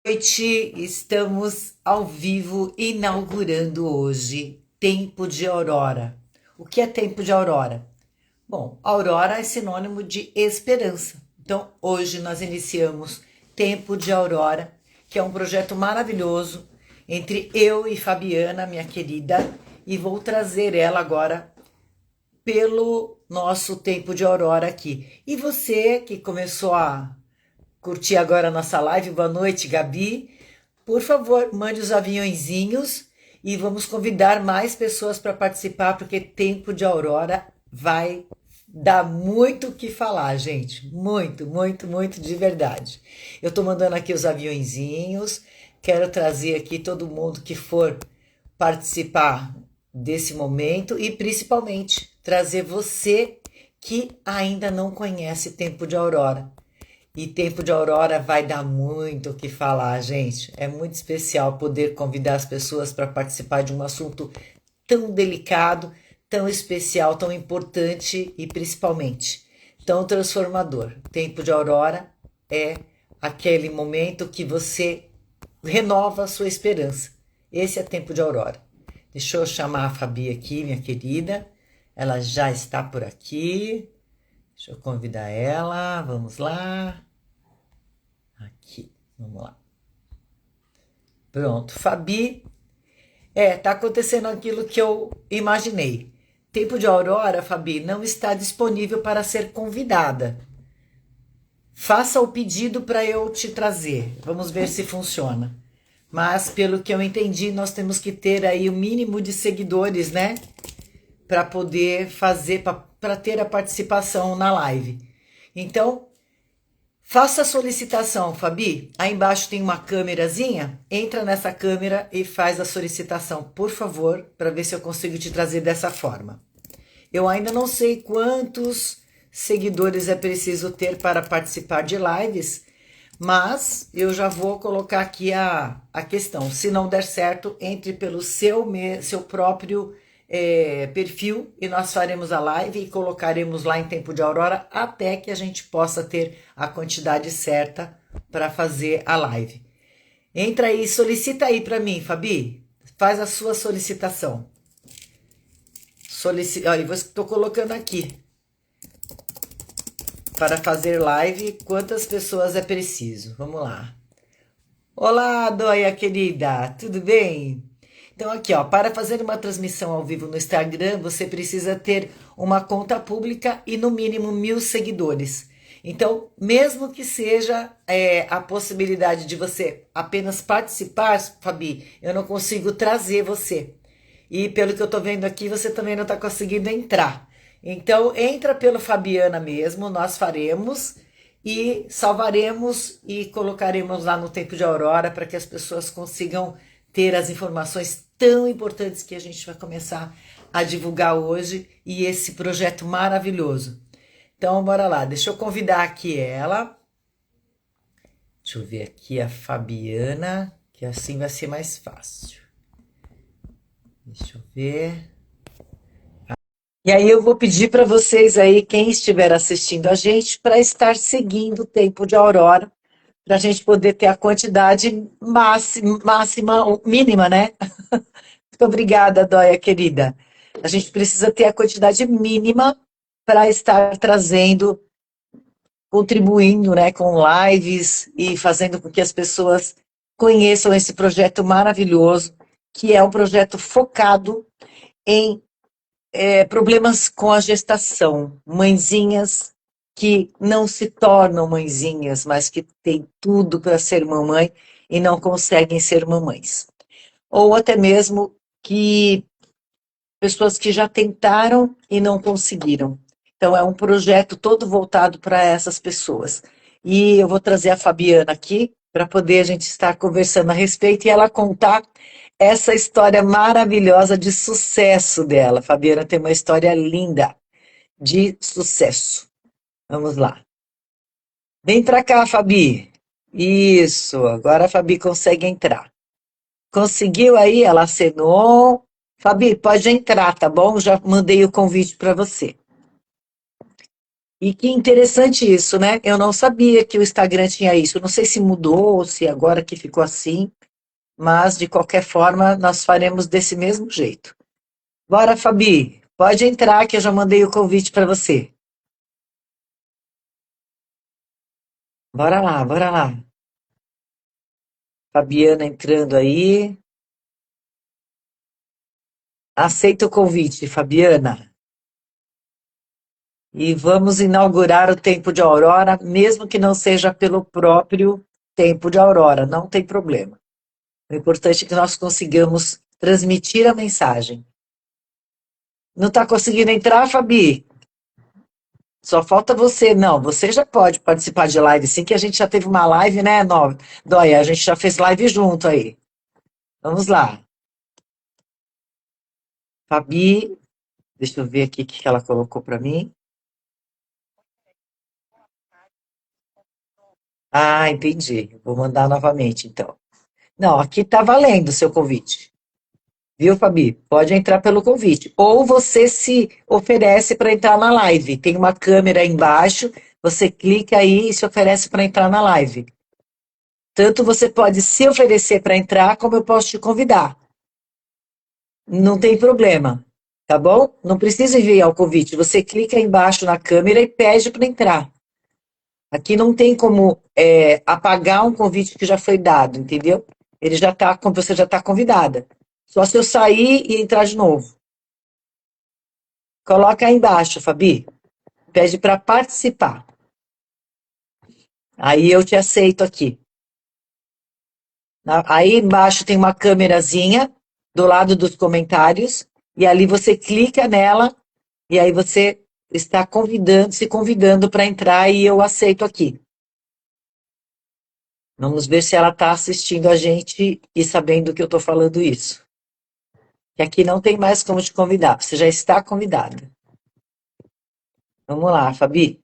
Noite, estamos ao vivo inaugurando hoje Tempo de Aurora. O que é Tempo de Aurora? Bom, aurora é sinônimo de esperança. Então, hoje nós iniciamos Tempo de Aurora, que é um projeto maravilhoso entre eu e Fabiana, minha querida, e vou trazer ela agora pelo nosso Tempo de Aurora aqui. E você que começou a curtir agora a nossa live, boa noite, Gabi. Por favor, mande os aviãozinhos e vamos convidar mais pessoas para participar, porque Tempo de Aurora vai dar muito o que falar, gente. Muito, muito, muito de verdade. Eu estou mandando aqui os aviãozinhos, quero trazer aqui todo mundo que for participar desse momento e principalmente trazer você que ainda não conhece Tempo de Aurora. E Tempo de Aurora vai dar muito o que falar, gente. É muito especial poder convidar as pessoas para participar de um assunto tão delicado, tão especial, tão importante e principalmente tão transformador. Tempo de Aurora é aquele momento que você renova a sua esperança. Esse é Tempo de Aurora. Deixa eu chamar a Fabi aqui, minha querida. Ela já está por aqui. Deixa eu convidar ela. Vamos lá. Aqui, vamos lá. Pronto, Fabi. Tá acontecendo aquilo que eu imaginei. Tempo de Aurora, Fabi, não está disponível para ser convidada. Faça o pedido para eu te trazer. Vamos ver se funciona. Mas, pelo que eu entendi, nós temos que ter aí o mínimo de seguidores, né? Para poder fazer, para ter a participação na live. Então, faça a solicitação, Fabi. Aí embaixo tem uma câmerazinha. Entra nessa câmera e faz a solicitação, por favor, para ver se eu consigo te trazer dessa forma. Eu ainda não sei quantos seguidores é preciso ter para participar de lives, mas eu já vou colocar aqui a questão. Se não der certo, entre pelo seu próprio perfil e nós faremos a live e colocaremos lá em Tempo de Aurora até que a gente possa ter a quantidade certa para fazer a live. Entra aí, solicita aí para mim, Fabi. Faz a sua solicitação. Olha, estou colocando aqui para fazer live quantas pessoas é preciso. Vamos lá. Olá, Dóia querida, tudo bem? Então aqui, ó, para fazer uma transmissão ao vivo no Instagram, você precisa ter uma conta pública e no mínimo 1.000 seguidores. Então, mesmo que seja a possibilidade de você apenas participar, Fabi, eu não consigo trazer você. E pelo que eu tô vendo aqui, você também não tá conseguindo entrar. Então, entra pelo Fabiana mesmo, nós faremos e salvaremos e colocaremos lá no Tempo de Aurora para que as pessoas consigam ter as informações tão importantes que a gente vai começar a divulgar hoje e esse projeto maravilhoso. Então, bora lá. Deixa eu convidar aqui ela. Deixa eu ver aqui a Fabiana, que assim vai ser mais fácil. Deixa eu ver. E aí eu vou pedir para vocês aí, quem estiver assistindo a gente, para estar seguindo o Tempo de Aurora, para a gente poder ter a quantidade máxima, mínima, né? Muito obrigada, Dóia querida. A gente precisa ter a quantidade mínima para estar trazendo, contribuindo, né, com lives e fazendo com que as pessoas conheçam esse projeto maravilhoso, que é um projeto focado em problemas com a gestação, mãezinhas que não se tornam mãezinhas, mas que têm tudo para ser mamãe e não conseguem ser mamães. Ou até mesmo que pessoas que já tentaram e não conseguiram. Então é um projeto todo voltado para essas pessoas. E eu vou trazer a Fabiana aqui para poder a gente estar conversando a respeito e ela contar essa história maravilhosa de sucesso dela. Fabiana tem uma história linda de sucesso. Vamos lá. Vem para cá, Fabi. Isso, agora a Fabi consegue entrar. Conseguiu aí? Ela acenou. Fabi, pode entrar, tá bom? Já mandei o convite para você. E que interessante isso, né? Eu não sabia que o Instagram tinha isso. Eu não sei se mudou ou se agora que ficou assim, mas de qualquer forma nós faremos desse mesmo jeito. Bora, Fabi, pode entrar que eu já mandei o convite para você. Bora lá, bora lá. Fabiana entrando aí. Aceita o convite, Fabiana. E vamos inaugurar o tempo de aurora, mesmo que não seja pelo próprio tempo de aurora, não tem problema. O importante é que nós consigamos transmitir a mensagem. Não está conseguindo entrar, Fabi? Só falta você. Não, você já pode participar de live, sim, que a gente já teve uma live, né, Dóia? A gente já fez live junto aí. Vamos lá. Fabi, deixa eu ver aqui o que ela colocou para mim. Ah, entendi. Vou mandar novamente, então. Não, aqui está valendo o seu convite. Viu, Fabi? Pode entrar pelo convite. Ou você se oferece para entrar na live. Tem uma câmera aí embaixo, você clica aí e se oferece para entrar na live. Tanto você pode se oferecer para entrar, como eu posso te convidar. Não tem problema, tá bom? Não precisa enviar o convite. Você clica aí embaixo na câmera e pede para entrar. Aqui não tem como apagar um convite que já foi dado, entendeu? Ele já tá, você já está convidada. Só se eu sair e entrar de novo. Coloca aí embaixo, Fabi. Pede para participar. Aí eu te aceito aqui. Aí embaixo tem uma câmerazinha do lado dos comentários e ali você clica nela e aí você está convidando, se convidando para entrar e eu aceito aqui. Vamos ver se ela está assistindo a gente e sabendo que eu estou falando isso. Que aqui não tem mais como te convidar, você já está convidada. Vamos lá, Fabi.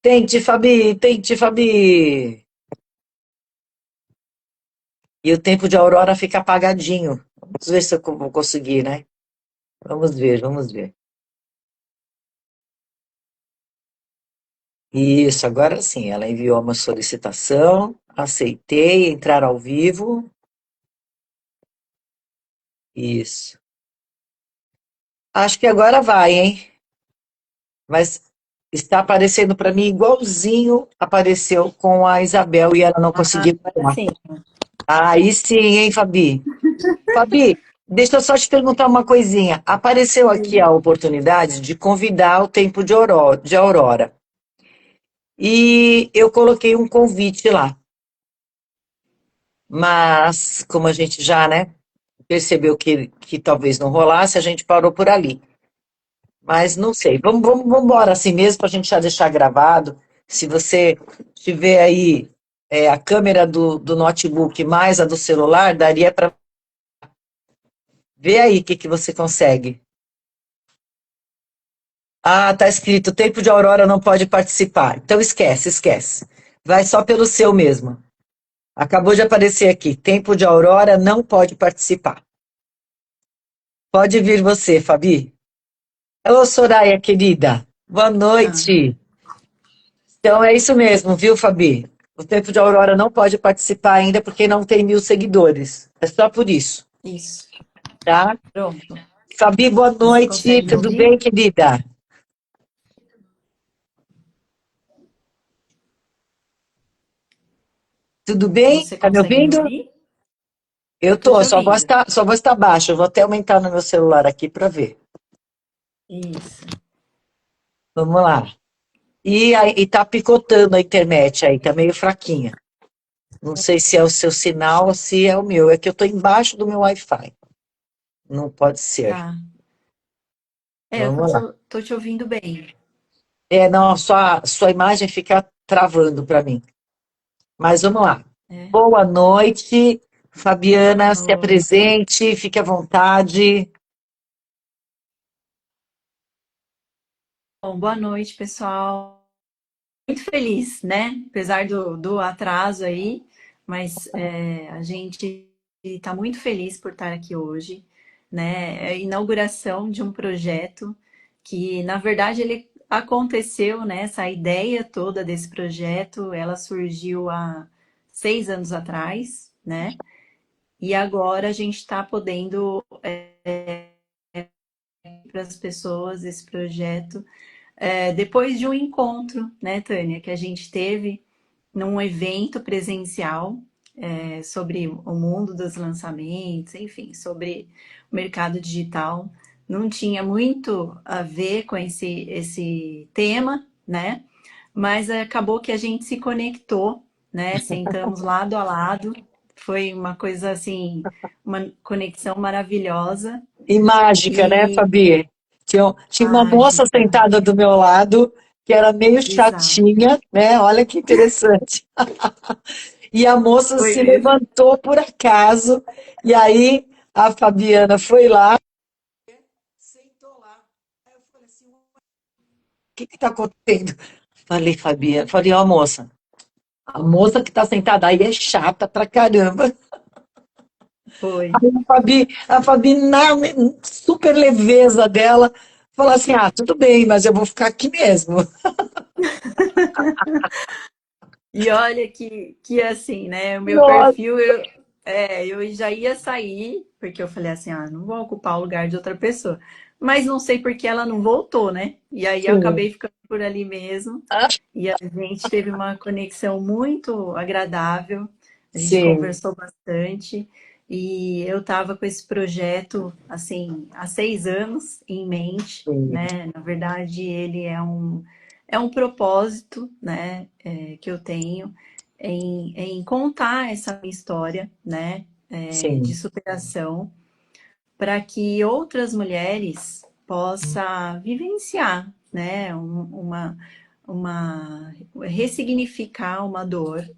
Tente, Fabi, tente, Fabi. E o tempo de aurora fica apagadinho. Vamos ver se eu vou conseguir, né? Vamos ver, vamos ver. Isso, agora sim, ela enviou uma solicitação, aceitei, entrar ao vivo. Isso. Acho que agora vai, hein? Mas está aparecendo para mim igualzinho apareceu com a Isabel e ela não Ah, conseguiu agora entrar. sim. Aí sim, hein, Fabi? Fabi, deixa eu só te perguntar uma coisinha. Apareceu aqui a oportunidade de convidar o tempo de Aurora. E eu coloquei um convite lá. Mas, como a gente já, né, percebeu que talvez não rolasse, a gente parou por ali. Mas não sei. Vamos embora assim mesmo para a gente já deixar gravado. Se você tiver aí a câmera do notebook mais a do celular, daria para ver aí o que, que você consegue. Ah, tá escrito, tempo de aurora não pode participar. Então esquece, esquece. Vai só pelo seu mesmo. Acabou de aparecer aqui, tempo de aurora não pode participar. Pode vir você, Fabi. Alô, Soraya, querida. Boa Ah, noite. Então é isso mesmo, viu, Fabi? O Tempo de Aurora não pode participar ainda porque não tem 1.000 seguidores. É só por isso, isso. tá? Pronto. Fabi, boa Você noite. consegue me Tudo bem, ouvir? querida? Tudo bem? Você Tá me consegue me ouvindo? ouvir? Eu Eu tô tô, te ouvindo. sua voz tá baixa. Eu vou até aumentar no meu celular aqui para ver. Isso. Vamos lá. E tá picotando a internet aí, tá meio fraquinha. Não sei se é o seu sinal ou se é o meu. É que eu tô embaixo do meu Wi-Fi. Não pode ser. Tá. É, eu Vamos lá. tô te ouvindo bem. Não, sua imagem fica travando para mim. Mas vamos lá. É. Boa noite, Boa Fabiana, se noite. apresente, fique à vontade. Bom, boa noite, pessoal. Muito feliz, né? Apesar do atraso aí, mas a gente está muito feliz por estar aqui hoje, né? É a inauguração de um projeto que, na verdade, ele aconteceu, né? Essa ideia toda desse projeto, ela surgiu há 6 anos atrás, né? E agora a gente está podendo para as pessoas esse projeto depois de um encontro, né, Tânia, que a gente teve num evento presencial sobre o mundo dos lançamentos, enfim, sobre o mercado digital. Não tinha muito a ver com esse tema, né? Mas acabou que a gente se conectou, né? Sentamos lado a lado. Foi uma coisa assim, uma conexão maravilhosa E mágica, né, e Fabi? Tinha uma moça mágica. sentada do meu lado que era meio Exato. chatinha, né? Olha que interessante. E a moça Foi se mesmo. levantou por acaso, e aí a Fabiana foi lá, sentou lá. Aí eu falei assim, o que está acontecendo? Falei, Fabiana, falei, ó, moça, a moça que está sentada aí é chata pra caramba. Foi. Aí a Fabi na super leveza dela, falou assim, ah, tudo bem, mas eu vou ficar aqui mesmo. E olha que assim, né? O meu Nossa, perfil, eu já ia sair, porque eu falei assim, ah, não vou ocupar o lugar de outra pessoa. Mas não sei por que ela não voltou, né? E aí eu sim. acabei ficando por ali mesmo. Ah, E a gente teve uma conexão muito agradável. A gente sim, conversou bastante. E eu estava com esse projeto, assim, há 6 anos em mente, sim, né? Na verdade, ele é um propósito, né, que eu tenho em contar essa minha história, né, de sim, superação, para que outras mulheres possam vivenciar, né, uma ressignificar uma dor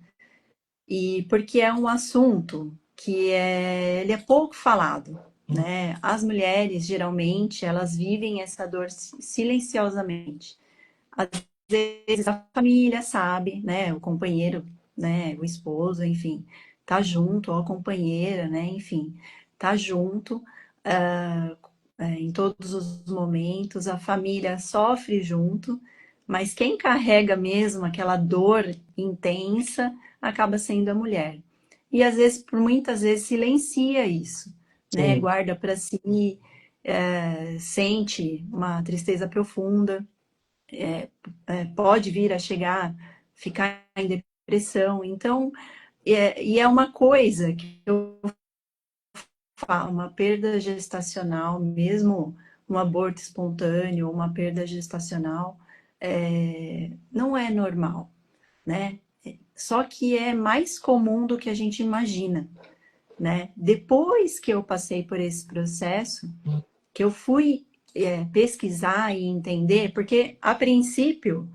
e porque é um assunto que ele é pouco falado, né? As mulheres geralmente elas vivem essa dor silenciosamente. Às vezes a família sabe, né? O companheiro, né? O esposo, enfim, tá junto, ou a companheira, né? Enfim, tá junto em todos os momentos. A família sofre junto, mas quem carrega mesmo aquela dor intensa acaba sendo a mulher. E às vezes, por muitas vezes, silencia isso, né? sim, Guarda para si, sente uma tristeza profunda, pode vir a chegar, ficar em depressão. Então, e é uma coisa que eu falo, uma perda gestacional, mesmo um aborto espontâneo, uma perda gestacional, não é normal, né? Só que é mais comum do que a gente imagina, né? Depois que eu passei por esse processo, que eu fui pesquisar e entender, porque a princípio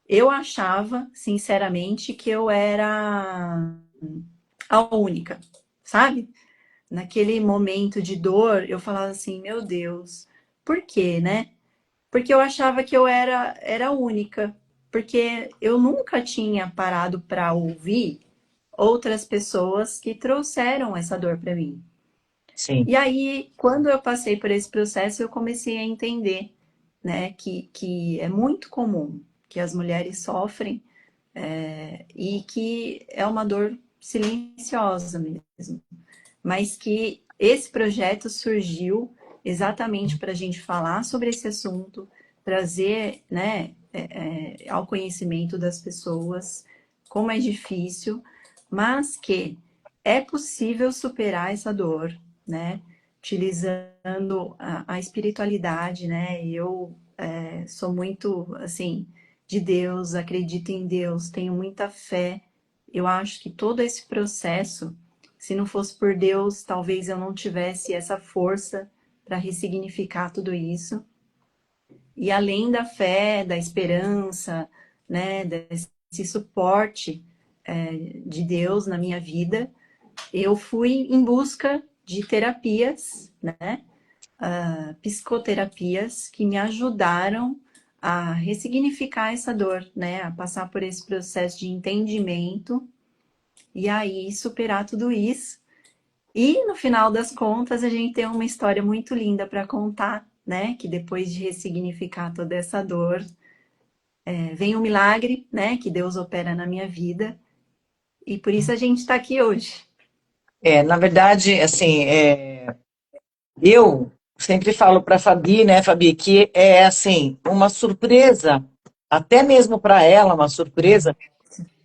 eu achava, sinceramente, que eu era a única, sabe? Naquele momento de dor, eu falava assim, meu Deus, por quê, né? Porque eu achava que eu era única, porque eu nunca tinha parado para ouvir outras pessoas que trouxeram essa dor para mim. sim, E aí, quando eu passei por esse processo, eu comecei a entender, né, que é muito comum que as mulheres sofrem e que é uma dor silenciosa mesmo, mas que esse projeto surgiu exatamente para a gente falar sobre esse assunto, trazer, né, ao conhecimento das pessoas como é difícil, mas que é possível superar essa dor, né? Utilizando a espiritualidade, né? Eu sou muito assim de Deus, acredito em Deus, tenho muita fé. Eu acho que todo esse processo, se não fosse por Deus, talvez eu não tivesse essa força para ressignificar tudo isso. E além da fé, da esperança, né, desse suporte de Deus na minha vida, eu fui em busca de terapias, né, psicoterapias que me ajudaram a ressignificar essa dor, né, a passar por esse processo de entendimento e aí superar tudo isso. E no final das contas, a gente tem uma história muito linda para contar, né? Que depois de ressignificar toda essa dor, vem um milagre, né, que Deus opera na minha vida, e por isso a gente está aqui hoje. Na verdade, assim, eu sempre falo para a Fabi, né, Fabi, que é assim, uma surpresa, até mesmo para ela, uma surpresa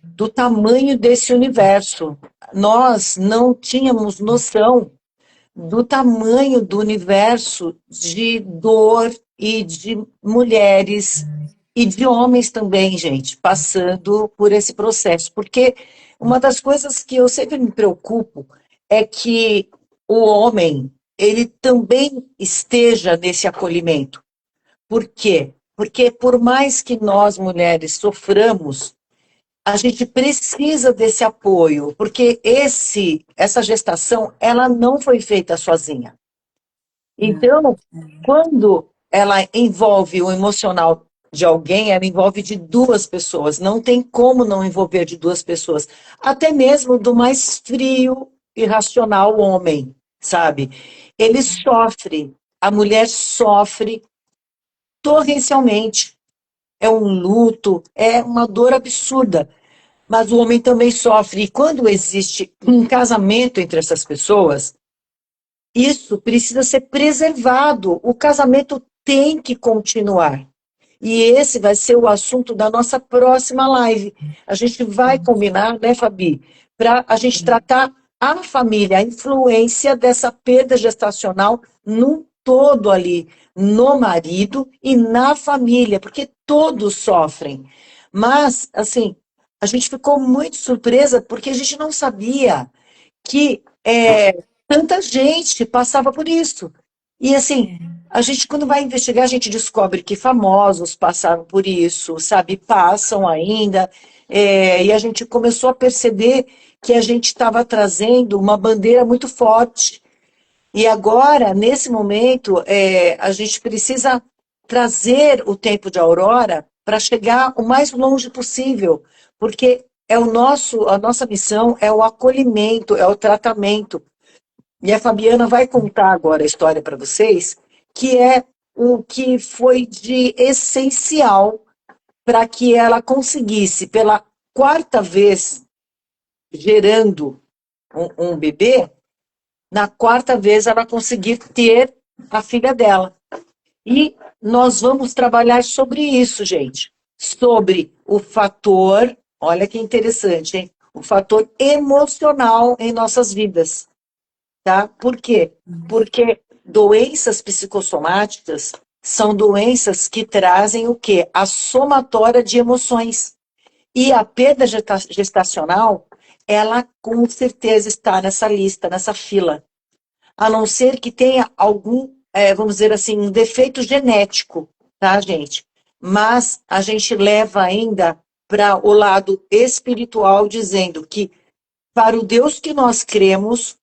do tamanho desse universo. Nós não tínhamos noção do tamanho do universo de dor e de mulheres e de homens também, gente, passando por esse processo. Porque uma das coisas que eu sempre me preocupo é que o homem, ele também esteja nesse acolhimento. Por quê? Porque por mais que nós mulheres soframos, a gente precisa desse apoio, porque essa gestação, ela não foi feita sozinha. Não. Então, quando ela envolve o emocional de alguém, ela envolve de duas pessoas. Não tem como não envolver de duas pessoas. Até mesmo do mais frio e racional homem, sabe? Ele sofre, a mulher sofre torrencialmente. É um luto, é uma dor absurda. Mas o homem também sofre. E quando existe um casamento entre essas pessoas, isso precisa ser preservado. O casamento tem que continuar. E esse vai ser o assunto da nossa próxima live. A gente vai combinar, né, Fabi, para a gente tratar a família, a influência dessa perda gestacional no todo ali, no marido e na família, porque todos sofrem. Mas, assim, a gente ficou muito surpresa porque a gente não sabia que tanta gente passava por isso. E assim, a gente, quando vai investigar, a gente descobre que famosos passaram por isso, sabe? Passam ainda. E a gente começou a perceber que a gente estava trazendo uma bandeira muito forte. E agora, nesse momento, a gente precisa trazer o tempo de Aurora para chegar o mais longe possível, porque a nossa missão é o acolhimento, é o tratamento. E a Fabiana vai contar agora a história para vocês, que é o que foi de essencial para que ela conseguisse, pela quarta vez, gerando um bebê, na quarta vez ela conseguir ter a filha dela. E nós vamos trabalhar sobre isso, gente. Sobre o fator, olha que interessante, hein? O fator emocional em nossas vidas. Tá? Por quê? Porque doenças psicossomáticas são doenças que trazem o quê? A somatória de emoções. E a perda gestacional, ela com certeza está nessa lista, nessa fila. A não ser que tenha algum, vamos dizer assim, um defeito genético, tá, gente? Mas a gente leva ainda para o lado espiritual, dizendo que para o Deus que nós cremos,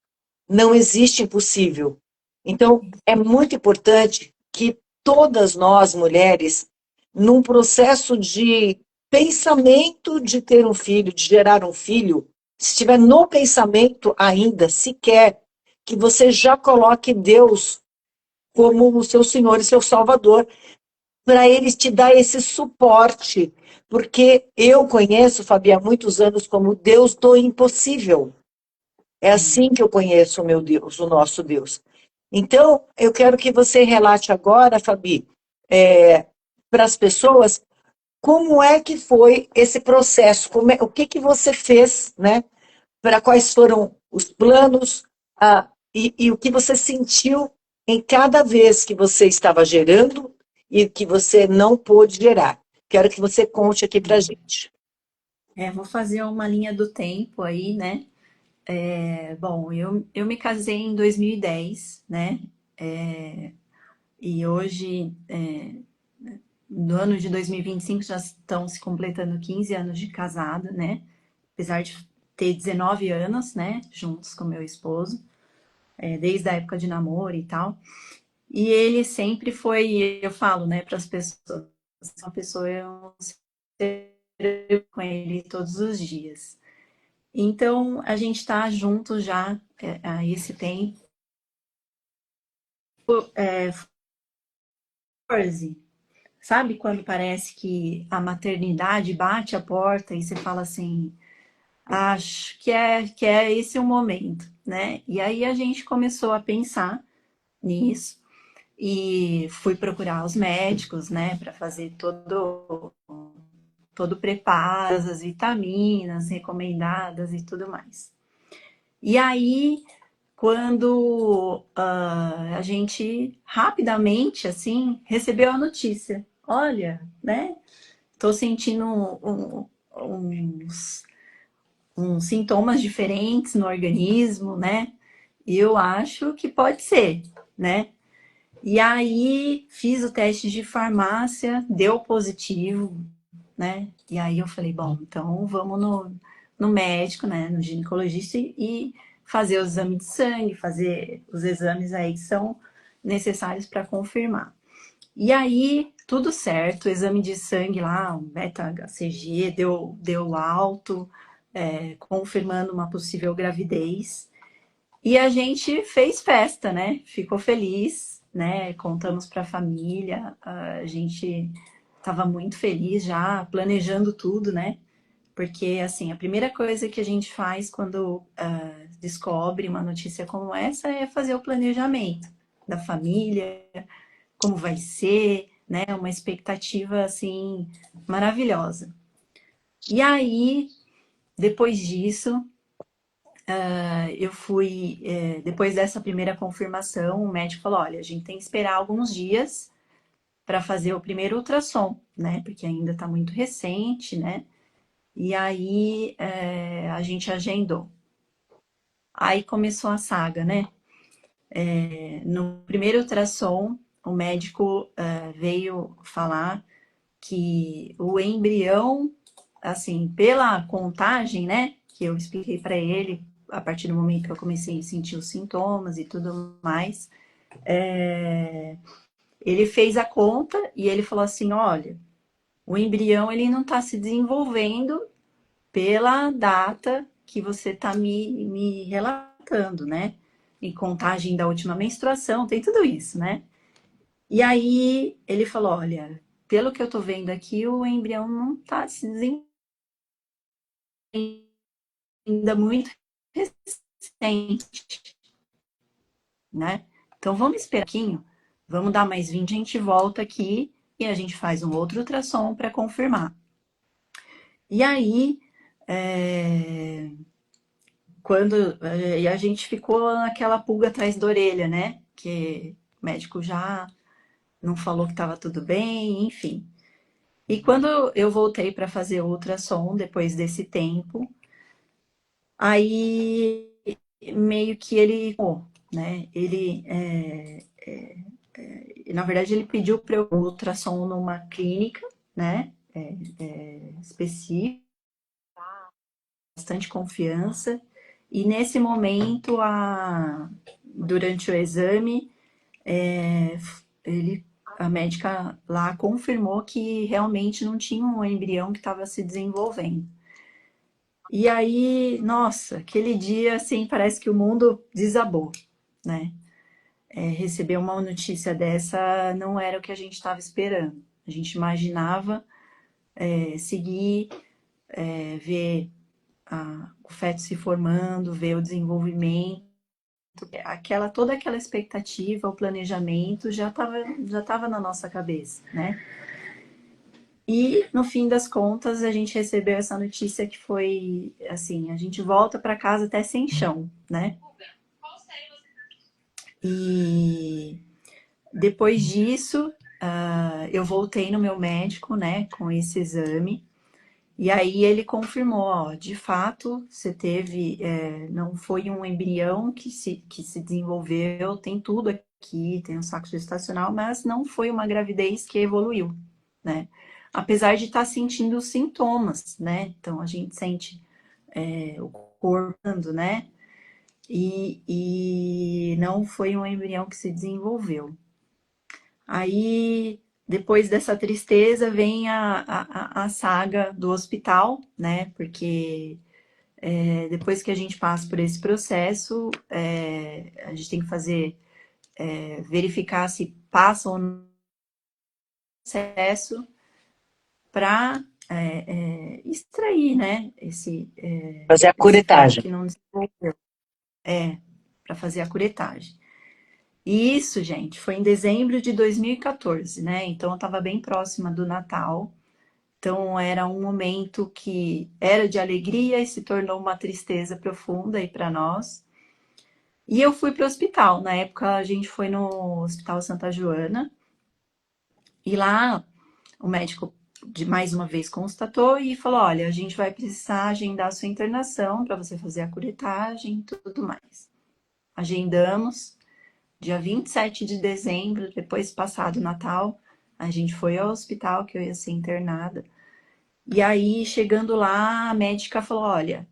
não existe impossível. Então, é muito importante que todas nós, mulheres, num processo de pensamento de ter um filho, de gerar um filho, se estiver no pensamento ainda, sequer, que você já coloque Deus como o seu Senhor e seu Salvador, para ele te dar esse suporte. Porque eu conheço, Fabi, há muitos anos como Deus do impossível. É assim que eu conheço o meu Deus, o nosso Deus. Então, eu quero que você relate agora, Fabi, para as pessoas, como é que foi esse processo, o que que você fez, né? Para quais foram os planos, e o que você sentiu em cada vez que você estava gerando e que você não pôde gerar. Quero que você conte aqui para a gente. Vou fazer uma linha do tempo aí, né? Bom, eu me casei em 2010, né? E hoje, no ano de 2025, já estão se completando 15 anos de casado, né? Apesar de ter 19 anos, né? Juntos com meu esposo, desde a época de namoro e tal. E ele sempre foi, eu falo, né, para as pessoas, uma pessoa eu com ele todos os dias. Então, a gente está junto já há esse tempo. 14. Sabe quando parece que a maternidade bate a porta e você fala assim, acho que é esse o momento, né? E aí a gente começou a pensar nisso e fui procurar os médicos, né, para fazer todo o preparo, as vitaminas recomendadas e tudo mais. E aí, quando a gente rapidamente, assim, recebeu a notícia, olha, né, tô sentindo uns, uns sintomas diferentes no organismo, né, e eu acho que pode ser, né. E aí, fiz o teste de farmácia, deu positivo, né? E aí eu falei, bom, então vamos no médico, né, no ginecologista e fazer o exame de sangue, fazer os exames aí que são necessários para confirmar. E aí, tudo certo, o exame de sangue lá, o beta-HCG deu alto, confirmando uma possível gravidez. E a gente fez festa, né? Ficou feliz, né? Contamos para a família, a gente estava muito feliz já, planejando tudo, né? Porque, assim, a primeira coisa que a gente faz quando descobre uma notícia como essa é fazer o planejamento da família, como vai ser, né? Uma expectativa, assim, maravilhosa. E aí, depois disso, eu fui, depois dessa primeira confirmação, o médico falou: olha, a gente tem que esperar alguns dias para fazer o primeiro ultrassom, né? Porque ainda está muito recente, né? E aí a gente agendou. Aí começou a saga, né? No primeiro ultrassom, o médico veio falar que o embrião, assim, pela contagem, né? Que eu expliquei para ele a partir do momento que eu comecei a sentir os sintomas e tudo mais, ele fez a conta e ele falou assim: olha, o embrião ele não está se desenvolvendo pela data que você está me relatando, né? E contagem da última menstruação, tem tudo isso, né? E aí ele falou: olha, pelo que eu tô vendo aqui, o embrião não está se desenvolvendo ainda muito recente, né? Então vamos esperar um pouquinho, vamos dar mais 20, a gente volta aqui e a gente faz um outro ultrassom para confirmar. E aí, é, e a gente ficou naquela pulga atrás da orelha, né? Que o médico já não falou que estava tudo bem, enfim. E quando eu voltei para fazer o ultrassom, depois desse tempo, aí meio que ele, né? Na verdade, ele pediu para eu ultrassom numa clínica, né? Específica, bastante confiança. E nesse momento, durante o exame, é, ele, a médica lá confirmou que realmente não tinha um embrião que estava se desenvolvendo. E aí, nossa, aquele dia, assim, parece que o mundo desabou, né? Receber uma notícia dessa não era o que a gente estava esperando. A gente imaginava seguir, ver o feto se formando, ver o desenvolvimento, toda aquela expectativa, o planejamento já tava na nossa cabeça, né? E no fim das contas a gente recebeu essa notícia que foi assim, a gente volta para casa até sem chão, né? E depois disso, eu voltei no meu médico, né, com esse exame. E aí ele confirmou, ó, de fato, você teve, não foi um embrião que se desenvolveu, tem tudo aqui, tem um saco gestacional, mas não foi uma gravidez que evoluiu, né? Apesar de estar sentindo os sintomas, né? Então a gente sente o corpo, né? E não foi um embrião que se desenvolveu. Aí, depois dessa tristeza, vem a saga do hospital, né? Porque depois que a gente passa por esse processo, a gente tem que fazer, verificar se passa ou processo para extrair, né, Fazer a esse feto curetagem. que não desenvolveu. Para fazer a curetagem. E isso, gente, foi em dezembro de 2014, né? Então eu estava bem próxima do Natal. Então era um momento que era de alegria e se tornou uma tristeza profunda aí para nós. E eu fui para o hospital. Na época a gente foi no Hospital Santa Joana e lá o médico de mais uma vez constatou e falou: olha, a gente vai precisar agendar a sua internação para você fazer a curetagem e tudo mais. Agendamos. Dia 27 de dezembro, depois passado o Natal, a gente foi ao hospital que eu ia ser internada. E aí, chegando lá, a médica falou: olha,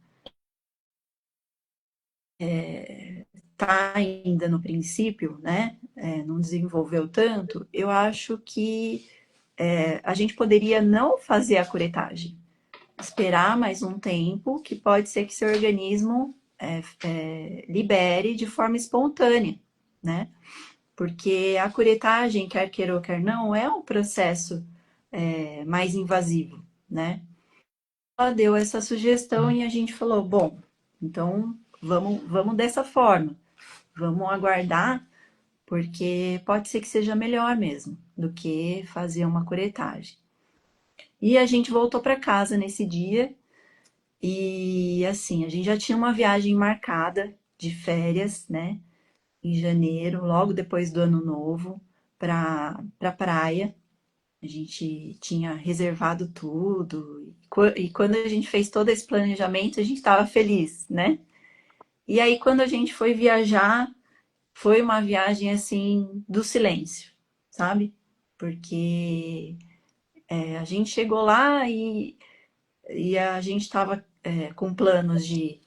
tá ainda no princípio, né? Não desenvolveu tanto. Eu acho que a gente poderia não fazer a curetagem, esperar mais um tempo, que pode ser que seu organismo libere de forma espontânea, né? Porque a curetagem, quer queira ou quer não, é um processo mais invasivo, né? Ela deu essa sugestão e a gente falou, bom, então vamos dessa forma, vamos aguardar, porque pode ser que seja melhor mesmo do que fazer uma curetagem. E a gente voltou para casa nesse dia e assim, a gente já tinha uma viagem marcada de férias, né? Em janeiro, logo depois do ano novo, para praia. A gente tinha reservado tudo. E quando a gente fez todo esse planejamento, a gente estava feliz, né? E aí, quando a gente foi viajar, foi uma viagem assim do silêncio, sabe? Porque a gente chegou lá e a gente estava com planos de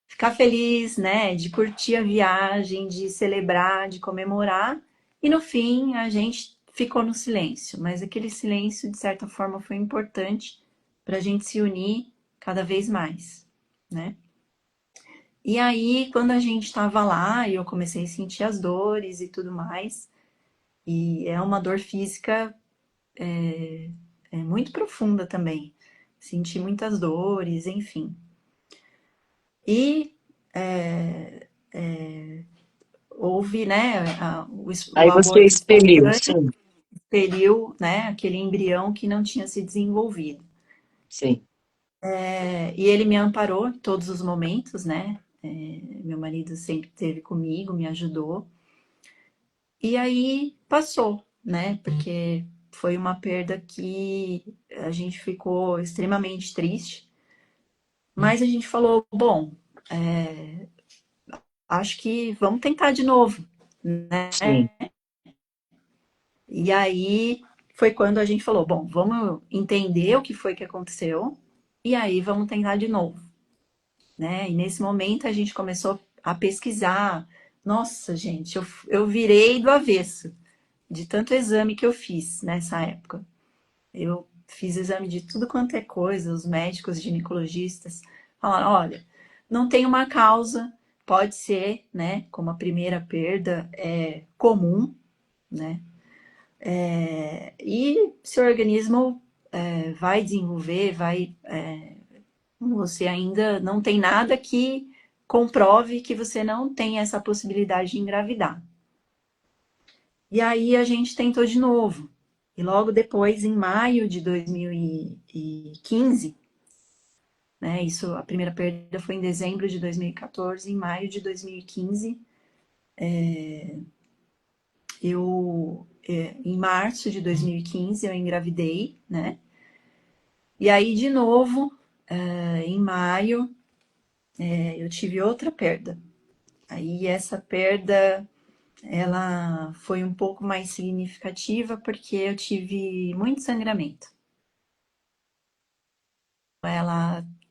ficar feliz, né? De curtir a viagem, de celebrar, de comemorar. E no fim a gente ficou no silêncio, mas aquele silêncio, de certa forma, foi importante para a gente se unir cada vez mais, né? E aí, quando a gente estava lá, eu comecei a sentir as dores e tudo mais, e é uma dor física muito profunda também. Senti muitas dores, enfim. E houve, né, o Aí você aborto expeliu, espontâneo, sim, expeliu, né, aquele embrião que não tinha se desenvolvido. sim. E ele me amparou em todos os momentos, né? Meu marido sempre esteve comigo, me ajudou. E aí passou, né? Porque foi uma perda que a gente ficou extremamente triste. Mas a gente falou, bom, acho que vamos tentar de novo, Sim. né? E aí foi quando a gente falou, bom, vamos entender o que foi que aconteceu e aí vamos tentar de novo, né? E nesse momento a gente começou a pesquisar. Nossa, gente, eu virei do avesso de tanto exame que eu fiz nessa época. Eu fiz exame de tudo quanto é coisa, os médicos ginecologistas falaram, olha, não tem uma causa, pode ser, né, como a primeira perda é comum, né? E seu organismo vai desenvolver, você ainda não tem nada que comprove que você não tem essa possibilidade de engravidar. E aí a gente tentou de novo. E logo depois, em maio de 2015, né? Isso, a primeira perda foi em dezembro de 2014, em maio de 2015, em março de 2015, eu engravidei, né? E aí, de novo, em maio, eu tive outra perda. Aí essa perda, ela foi um pouco mais significativa porque eu tive muito sangramento.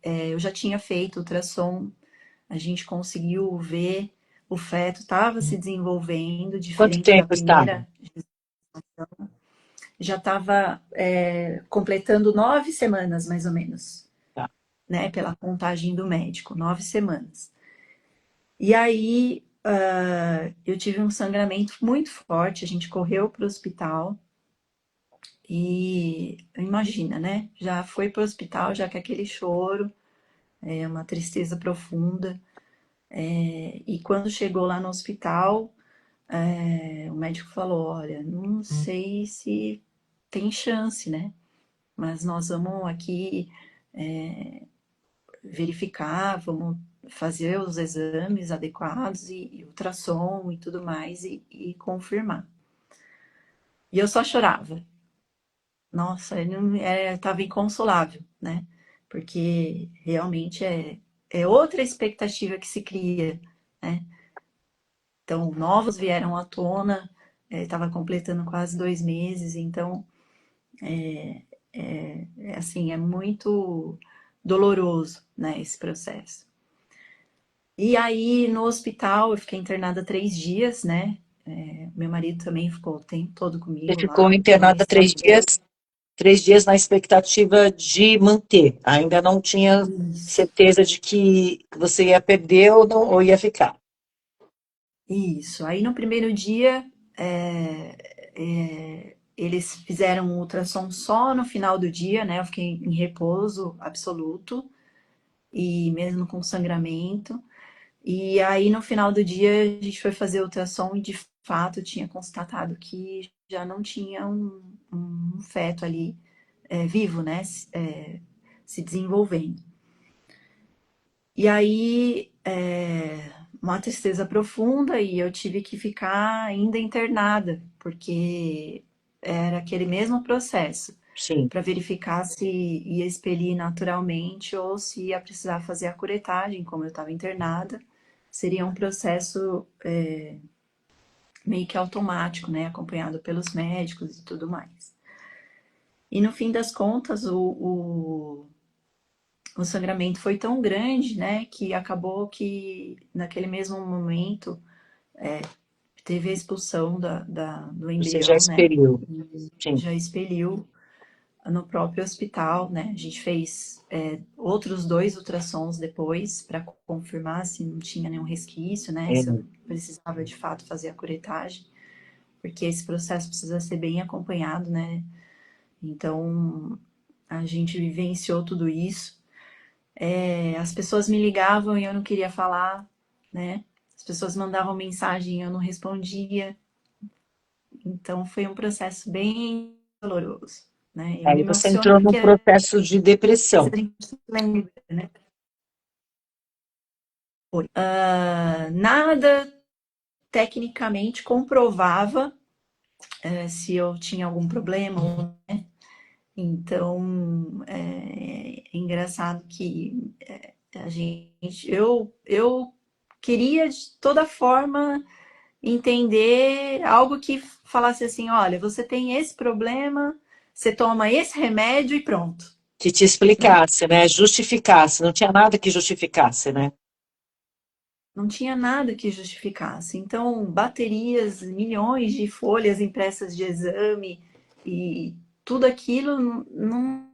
Eu já tinha feito ultrassom, a gente conseguiu ver o feto estava se desenvolvendo, Quanto diferente da tempo estava? primeira, já estava completando 9 semanas, mais ou menos, Tá. né, pela contagem do médico, 9 semanas. E aí eu tive um sangramento muito forte, a gente correu para o hospital. E imagina, né? Já foi para o hospital, já com aquele choro, uma tristeza profunda. E quando chegou lá no hospital, o médico falou: Olha, não sei se tem chance, né? Mas nós vamos aqui verificar, vamos fazer os exames adequados e ultrassom e tudo mais e confirmar. E eu só chorava. Nossa, estava inconsolável, né? Porque realmente é outra expectativa que se cria, né? Então, novos vieram à tona, estava completando quase 2 meses, então, assim, é muito doloroso, né, esse processo. E aí, no hospital, eu fiquei internada 3 dias, né? Meu marido também ficou o tempo todo Você comigo ficou lá, ele internada estava 3 dias na expectativa de manter. Ainda não tinha isso. certeza de que você ia perder ou, não, ou ia ficar. Isso. Aí no primeiro dia, eles fizeram um ultrassom só no final do dia, né? Eu fiquei em repouso absoluto e mesmo com sangramento. E aí no final do dia a gente foi fazer ultrassom e de fato tinha constatado que já não tinha um feto ali vivo, né? Se desenvolvendo. E aí, uma tristeza profunda e eu tive que ficar ainda internada, porque era aquele mesmo processo, Sim. para verificar se ia expelir naturalmente ou se ia precisar fazer a curetagem, como eu estava internada. Seria um processo meio que automático, né, acompanhado pelos médicos e tudo mais. E no fim das contas, o sangramento foi tão grande, né, que acabou que naquele mesmo momento teve a expulsão do Você já embrião, né, experiu. e Sim. já expeliu no próprio hospital, né. A gente fez outros 2 ultrassons depois para confirmar se não tinha nenhum resquício, né, É, se eu precisava de fato fazer a curetagem, porque esse processo precisa ser bem acompanhado, né. Então a gente vivenciou tudo isso. As pessoas me ligavam e eu não queria falar, né? As pessoas mandavam mensagem e eu não respondia. Então foi um processo bem doloroso, né? Eu me aí você emociono entrou num porque às processo de vezes depressão. a gente lembra, né? Nada tecnicamente comprovava se eu tinha algum problema ou não. Então é engraçado que eu queria de toda forma entender algo que falasse assim, olha, você tem esse problema, você toma esse remédio e pronto, Que te né? explicasse, né? Justificasse. Não tinha nada que justificasse, né? Não tinha nada que justificasse. Então, baterias, milhões de folhas impressas de exame e tudo aquilo não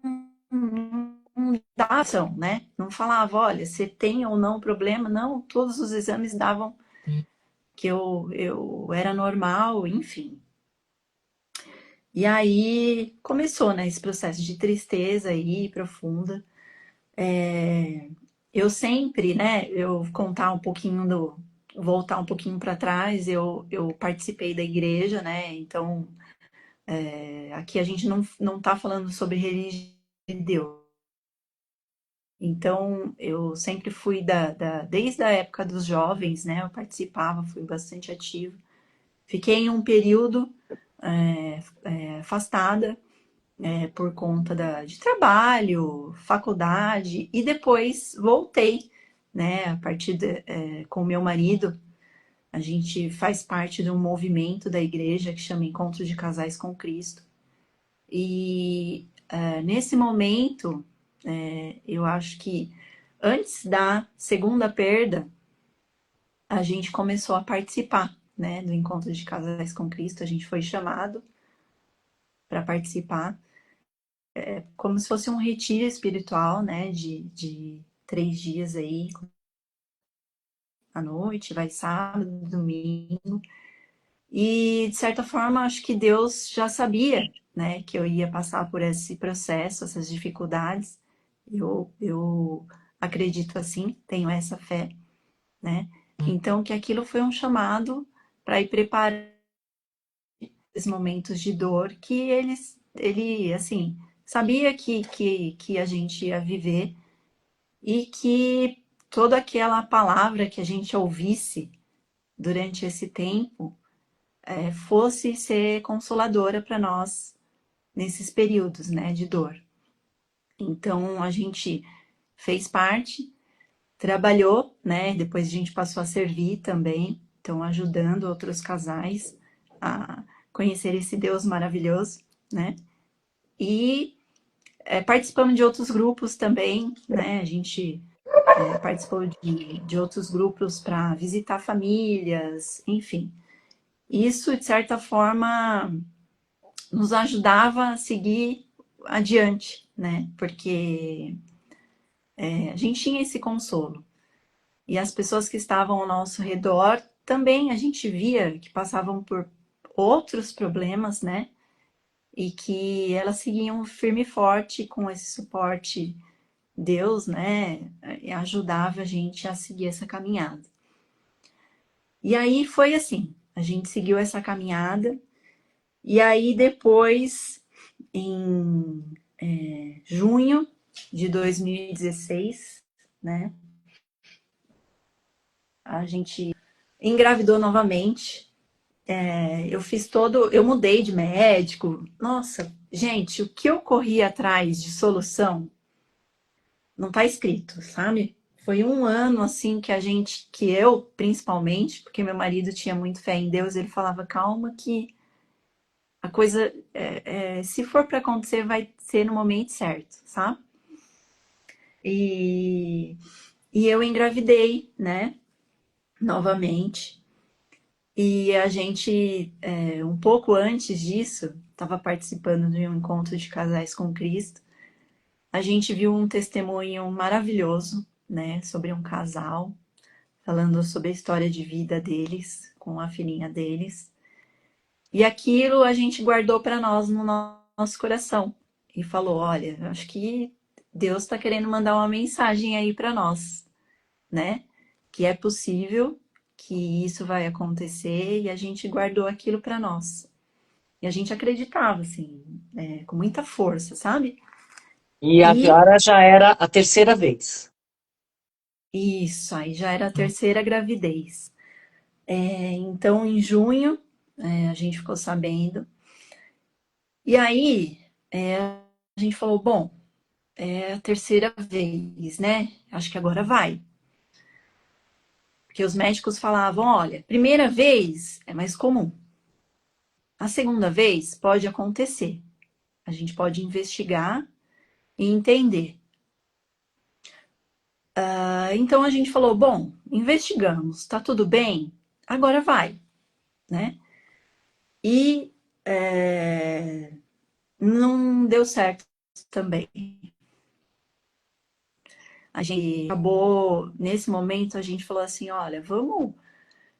dava ação, né? Não falava, olha, você tem ou não problema. Não, todos os exames davam que eu era normal, enfim. E aí começou, né, esse processo de tristeza aí profunda. Eu sempre, né, eu contar um pouquinho voltar um pouquinho para trás, eu participei da igreja, né, então aqui a gente não tá falando sobre religião de Deus. Então eu sempre fui desde a época dos jovens, né, eu participava, fui bastante ativa. Fiquei em um período afastada por conta de trabalho, faculdade, e depois voltei, né? A partir com o meu marido, a gente faz parte de um movimento da igreja que chama Encontro de Casais com Cristo. E nesse momento, eu acho que antes da segunda perda, a gente começou a participar, né, do Encontro de Casais com Cristo. A gente foi chamado para participar como se fosse um retiro espiritual, né? De 3 dias aí à noite, vai sábado, domingo. E, de certa forma, acho que Deus já sabia, né, que eu ia passar por esse processo, essas dificuldades. Eu acredito assim, tenho essa fé, né? Então, que aquilo foi um chamado para ir preparar esses momentos de dor que ele assim, sabia que a gente ia viver e que toda aquela palavra que a gente ouvisse durante esse tempo fosse ser consoladora para nós nesses períodos, né, de dor. Então a gente fez parte, trabalhou, né? Depois a gente passou a servir também, então ajudando outros casais a conhecer esse Deus maravilhoso, né? E participando de outros grupos também, né? A gente participou de outros grupos para visitar famílias, enfim. Isso, de certa forma, nos ajudava a seguir adiante, né? Porque a gente tinha esse consolo. E as pessoas que estavam ao nosso redor também a gente via que passavam por outros problemas, né? E que elas seguiam firme e forte com esse suporte. Deus, né, ajudava a gente a seguir essa caminhada. E aí foi assim, a gente seguiu essa caminhada, e aí depois, em junho de 2016, né, a gente engravidou novamente. Eu mudei de médico. Nossa, gente, o que eu corri atrás de solução não tá escrito, sabe? Foi um ano assim que eu, principalmente, porque meu marido tinha muito fé em Deus, ele falava, calma, que a coisa, se for para acontecer, vai ser no momento certo, sabe? E, e eu engravidei, né? Novamente. E a gente, um pouco antes disso, estava participando de um encontro de casais com Cristo. A gente viu um testemunho maravilhoso, né, sobre um casal falando sobre a história de vida deles, com a filhinha deles. E aquilo a gente guardou para nós no nosso coração e falou: olha, acho que Deus está querendo mandar uma mensagem aí para nós, né? Que é possível, que isso vai acontecer e a gente guardou aquilo para nós. E a gente acreditava, assim, com muita força, sabe? E E agora já era a terceira vez. isso aí já era a terceira gravidez. Então, em junho, a gente ficou sabendo. E aí, a gente falou, bom, é a terceira vez, né? Acho que agora vai. Porque os médicos falavam, olha, primeira vez é mais comum. A segunda vez pode acontecer. A gente pode investigar e entender. Então a gente falou, bom, investigamos, tá tudo bem? Agora vai, né? E não deu certo também. A gente acabou, nesse momento, a gente falou assim, olha, vamos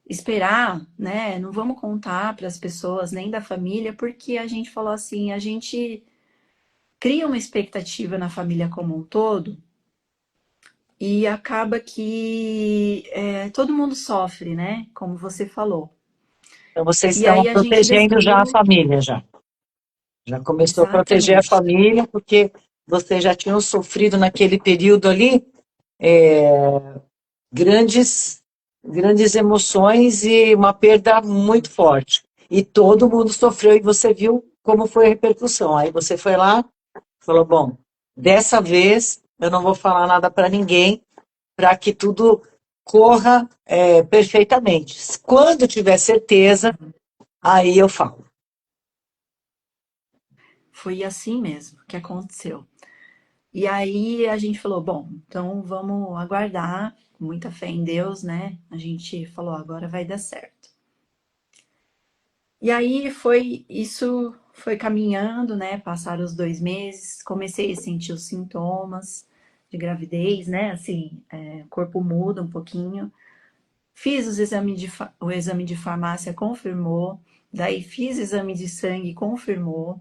esperar, né? Não vamos contar para as pessoas nem da família, porque a gente falou assim, a gente cria uma expectativa na família como um todo e acaba que todo mundo sofre, né? Como você falou. Então vocês E estavam aí a gente protegendo já a decidiu família já. Já começou a proteger a exatamente. família, porque vocês já tinham sofrido naquele período ali grandes, grandes emoções e uma perda muito forte. E todo mundo sofreu e você viu como foi a repercussão. Aí você foi lá, falou, bom, dessa vez eu não vou falar nada para ninguém, para que tudo corra perfeitamente. Quando tiver certeza, aí eu falo. Foi assim mesmo que aconteceu. E aí a gente falou, bom, então vamos aguardar, com muita fé em Deus, né? A gente falou, agora vai dar certo. E aí isso foi caminhando, né? Passaram os 2 meses, comecei a sentir os sintomas de gravidez, né? Assim, o corpo muda um pouquinho. Fiz o exame de farmácia, confirmou. Daí fiz exame de sangue, confirmou.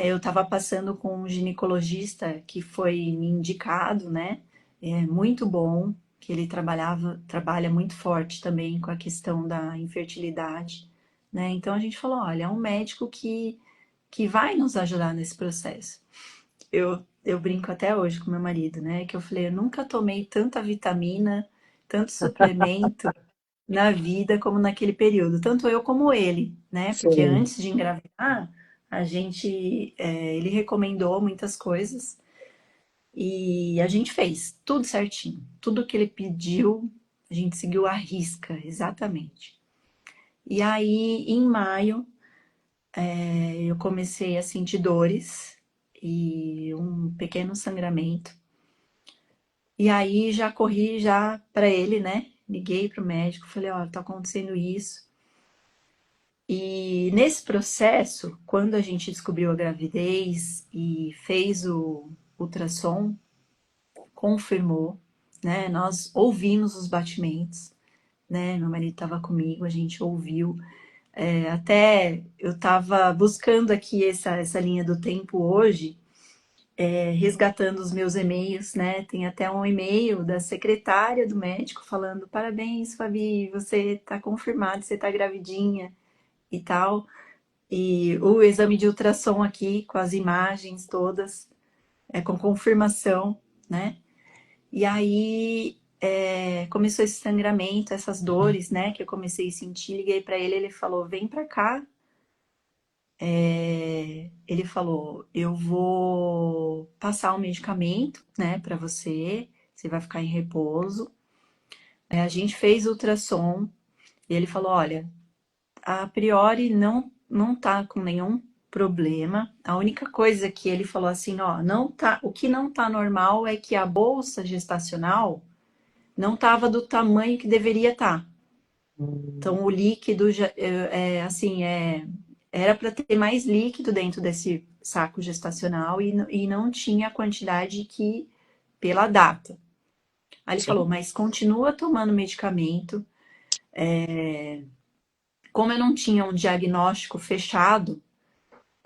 Eu estava passando com um ginecologista que foi me indicado, né? É muito bom, que ele trabalha muito forte também com a questão da infertilidade, né? Então a gente falou, olha, é um médico que vai nos ajudar nesse processo. Eu brinco até hoje com meu marido, né? Que eu falei, eu nunca tomei tanta vitamina, tanto suplemento na vida como naquele período, tanto eu como ele, né? Porque Sim. antes de engravidar, ele recomendou muitas coisas e a gente fez tudo certinho, tudo que ele pediu, a gente seguiu à risca, exatamente. E aí, em maio, eu comecei a sentir dores e um pequeno sangramento. E aí já corri já para ele, né? Liguei para o médico, falei, ó, tá acontecendo isso. E nesse processo, quando a gente descobriu a gravidez e fez o ultrassom, confirmou, né? Nós ouvimos os batimentos, né? Meu marido estava comigo, a gente ouviu. Até eu estava buscando aqui essa linha do tempo hoje, resgatando os meus e-mails, né? Tem até um e-mail da secretária do médico falando: parabéns, Fabi, você está confirmada, você está gravidinha e tal. E o exame de ultrassom aqui, com as imagens todas, com confirmação, né? E aí começou esse sangramento, essas dores, né? Que eu comecei a sentir. Liguei para ele, ele falou: vem para cá. Ele falou: eu vou passar o medicamento, né, para você. Você vai ficar em repouso. A gente fez ultrassom e ele falou: olha, a priori não tá com nenhum problema. A única coisa que ele falou assim, ó, não tá, o que não tá normal é que a bolsa gestacional não tava do tamanho que deveria estar. Então o líquido era para ter mais líquido dentro desse saco gestacional e não tinha a quantidade que pela data. Aí ele falou, Sim. mas continua tomando medicamento. Como eu não tinha um diagnóstico fechado,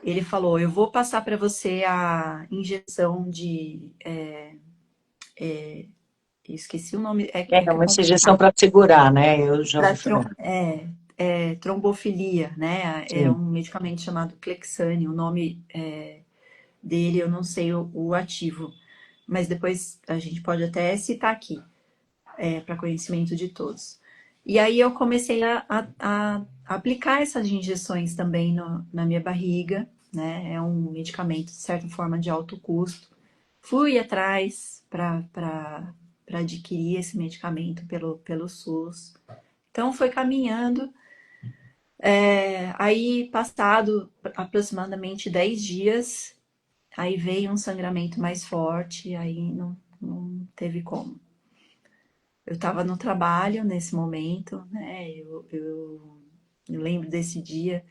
ele falou: eu vou passar para você a injeção de. Esqueci o nome, é É que é uma sugestão complicado. para segurar, né? Eu já ouvi Para falar. trombofilia, né? É Sim. um medicamento chamado Clexane. O nome dele eu não sei o ativo, mas depois a gente pode até citar aqui, para conhecimento de todos. E aí eu comecei a aplicar essas injeções também na minha barriga, né? É um medicamento, de certa forma, de alto custo. Fui atrás para adquirir esse medicamento pelo SUS. Então foi caminhando. Aí, passado aproximadamente 10 dias, aí veio um sangramento mais forte, aí não teve como. Eu estava no trabalho nesse momento, né? Eu lembro desse dia.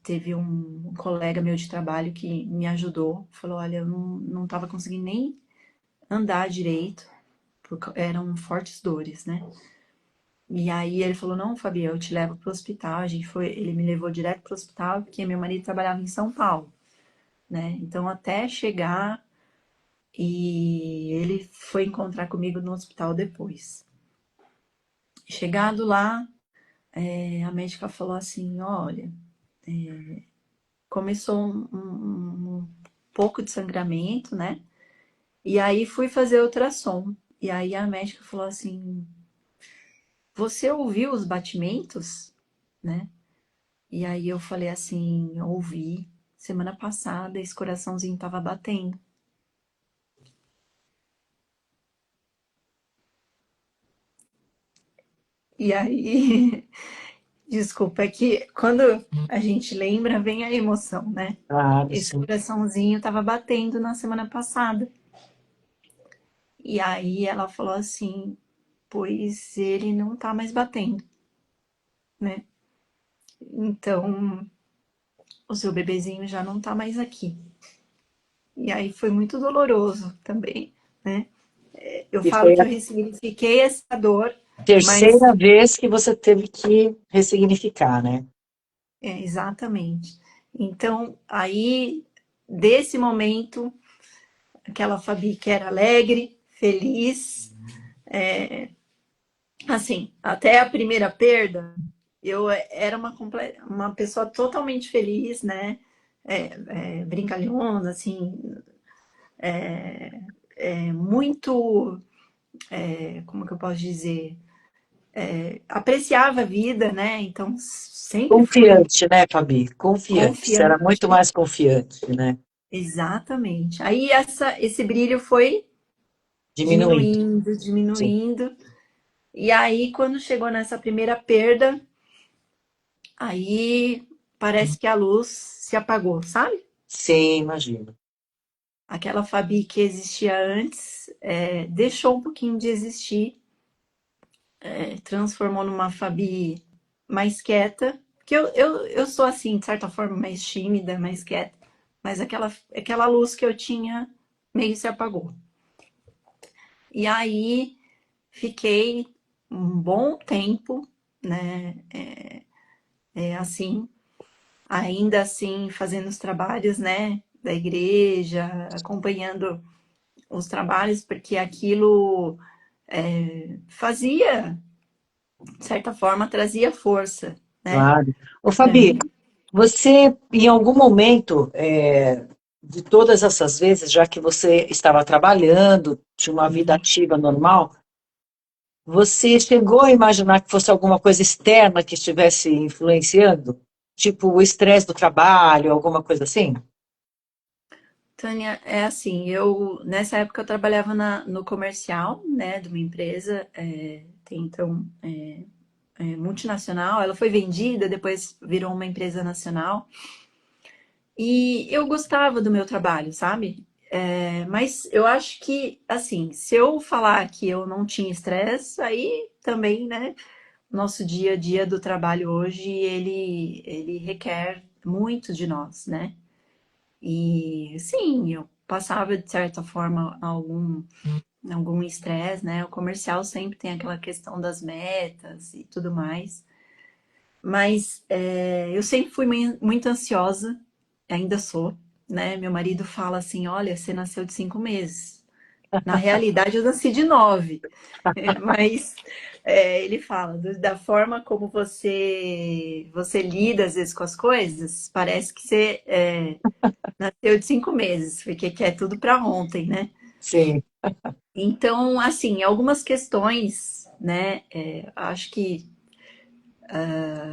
Teve um colega meu de trabalho que me ajudou, falou: olha, eu não estava conseguindo nem andar direito, porque eram fortes dores, né? E aí ele falou: não, Fabi, eu te levo pro hospital. Ele me levou direto pro hospital, porque meu marido trabalhava em São Paulo, né? Então até chegar e ele foi encontrar comigo no hospital depois. Chegado lá, a médica falou assim: olha, começou um pouco de sangramento, né? E aí fui fazer ultrassom. E aí a médica falou assim: você ouviu os batimentos, né? E aí eu falei assim: ouvi. Semana passada esse coraçãozinho tava batendo. E aí, desculpa, é que quando a gente lembra, vem a emoção, né? Claro, Esse sim. coraçãozinho tava batendo na semana passada. E aí ela falou assim: pois ele não tá mais batendo, né? Então, o seu bebezinho já não tá mais aqui. E aí foi muito doloroso também, né? Eu E falo foi, que eu ressignifiquei essa dor Mas, terceira vez que você teve que ressignificar, né? exatamente. Então, aí, desse momento, aquela Fabi que era alegre, feliz, assim, até a primeira perda, eu era uma pessoa totalmente feliz, né? Brincalhona, assim, muito, como que eu posso dizer? Apreciava a vida, né? Então, sempre fui Confiante, né, Fabi? Confiante. Você era muito confiante. mais confiante, né? Exatamente. Aí esse brilho foi Diminuindo. diminuindo, Sim. diminuindo. E aí, quando chegou nessa primeira perda, aí parece que a luz se apagou, sabe? Sim, imagino. Aquela Fabi que existia antes, deixou um pouquinho de existir, transformou numa Fabi mais quieta. Que eu sou assim, de certa forma, mais tímida, mais quieta. Mas aquela luz que eu tinha meio se apagou. E aí fiquei um bom tempo, né? Assim, ainda assim, fazendo os trabalhos, né? Da igreja, acompanhando os trabalhos, porque aquilo fazia, de certa forma, trazia força, né? Claro. Ô, Para Fabi, mim. você, em algum momento, de todas essas vezes, já que você estava trabalhando, tinha uma vida ativa normal, você chegou a imaginar que fosse alguma coisa externa que estivesse influenciando? Tipo o estresse do trabalho, alguma coisa assim? Tânia, é assim, eu nessa época eu trabalhava no comercial, né, de uma empresa, tem então multinacional, ela foi vendida, depois virou uma empresa nacional, e eu gostava do meu trabalho, sabe? Mas eu acho que, assim, se eu falar que eu não tinha estresse, aí também, né, nosso dia a dia do trabalho hoje, ele requer muito de nós, né? E sim, eu passava de certa forma algum estresse, né? O comercial sempre tem aquela questão das metas e tudo mais. Mas eu sempre fui muito ansiosa, ainda sou, né? Meu marido fala assim: olha, você nasceu de 5 meses. Na realidade, eu nasci de 9. Mas ele fala da forma como você lida às vezes com as coisas, parece que você nasceu de 5 meses, porque quer tudo para ontem, né? Sim, Então, assim, algumas questões, né? Acho que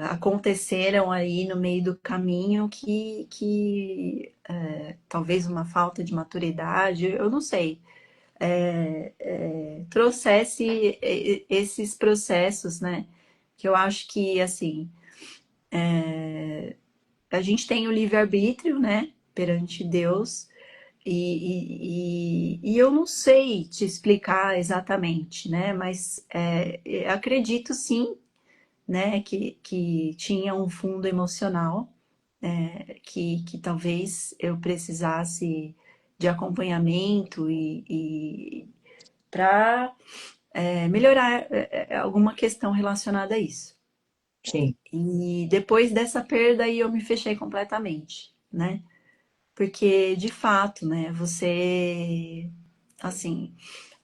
aconteceram aí no meio do caminho que talvez uma falta de maturidade, eu não sei, trouxesse esses processos, né? Que eu acho que, assim, a gente tem o livre-arbítrio, né? Perante Deus, e eu não sei te explicar exatamente, né? Mas acredito sim, né? Que tinha um fundo emocional, que talvez eu precisasse de acompanhamento e para melhorar alguma questão relacionada a isso. sim, E depois dessa perda aí eu me fechei completamente, né? Porque de fato, né, você assim,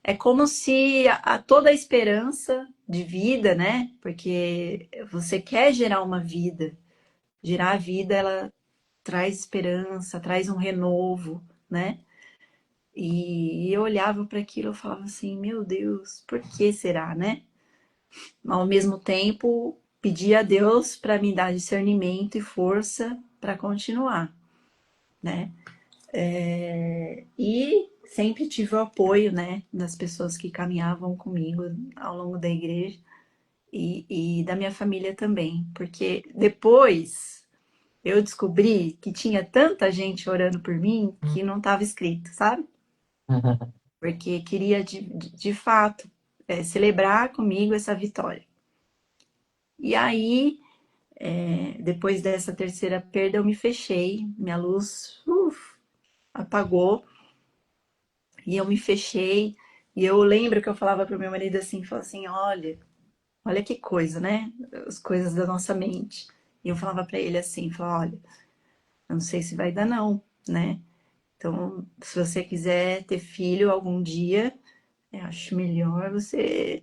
é como se toda a esperança de vida, né? Porque você quer gerar uma vida, gerar a vida, ela traz esperança, traz um renovo, né? E eu olhava para aquilo e falava assim, meu Deus, por que será, né? Ao mesmo tempo, pedia a Deus para me dar discernimento e força para continuar, né? E sempre tive o apoio, né, das pessoas que caminhavam comigo ao longo da igreja e da minha família também, porque depois eu descobri que tinha tanta gente orando por mim que não estava escrito, sabe? Porque queria de fato celebrar comigo essa vitória. E aí, depois dessa terceira perda, eu me fechei, minha luz apagou e eu me fechei. E eu lembro que eu falava pro meu marido assim, falou assim, olha, Olha que coisa, né? As coisas da nossa mente. E eu falava pra ele assim, falava, olha, eu não sei se vai dar não, né? Então, se você quiser ter filho algum dia, eu acho melhor você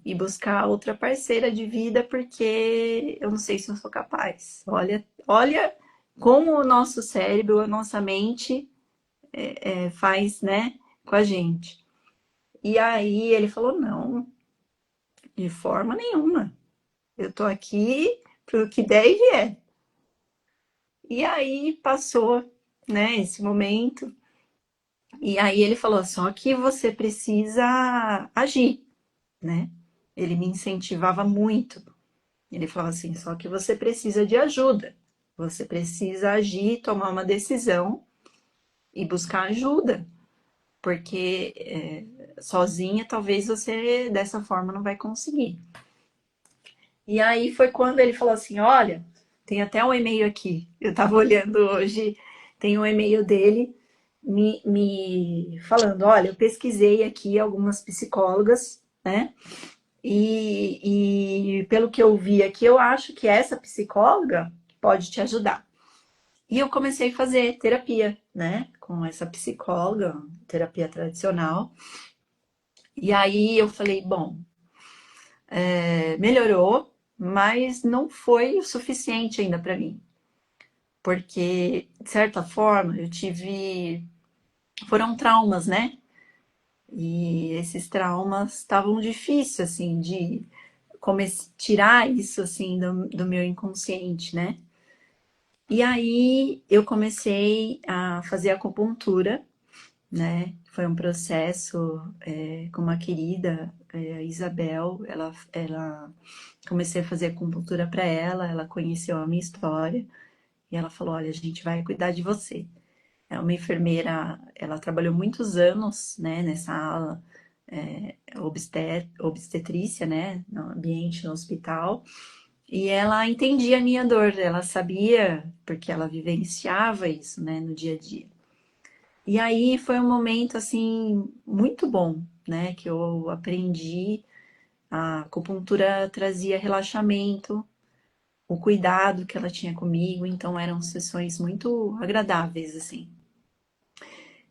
ir buscar outra parceira de vida, porque eu não sei se eu sou capaz. Olha como o nosso cérebro, a nossa mente faz, né, com a gente. E aí ele falou, não, de forma nenhuma. Eu tô aqui pro que der e vier. E aí passou, né, esse momento. E aí ele falou, só que você precisa agir, né? Ele me incentivava muito. Ele falava assim, só que você precisa de ajuda. Você precisa agir, tomar uma decisão e buscar ajuda, porque sozinha talvez você dessa forma não vai conseguir. E aí foi quando ele falou assim, olha, tem até um e-mail aqui. Eu estava olhando hoje, tem um e-mail dele me falando, olha, eu pesquisei aqui algumas psicólogas, né? E pelo que eu vi aqui, eu acho que essa psicóloga pode te ajudar. E eu comecei a fazer terapia, né? Com essa psicóloga, terapia tradicional. E aí eu falei, bom, melhorou, mas não foi o suficiente ainda para mim. Porque, de certa forma, eu tive. Foram traumas, né? E esses traumas estavam difíceis, assim, de tirar isso, assim, do meu inconsciente, né? E aí eu comecei a fazer acupuntura, né? Foi um processo com uma querida, a Isabel, ela comecei a fazer acupuntura para ela conheceu a minha história e ela falou: olha, a gente vai cuidar de você. É uma enfermeira, ela trabalhou muitos anos, né, nessa ala obstetrícia, né, no ambiente no hospital. E ela entendia a minha dor, ela sabia, porque ela vivenciava isso, né, no dia a dia. E aí foi um momento, assim, muito bom, né, que eu aprendi. A acupuntura trazia relaxamento, o cuidado que ela tinha comigo, então eram sessões muito agradáveis, assim.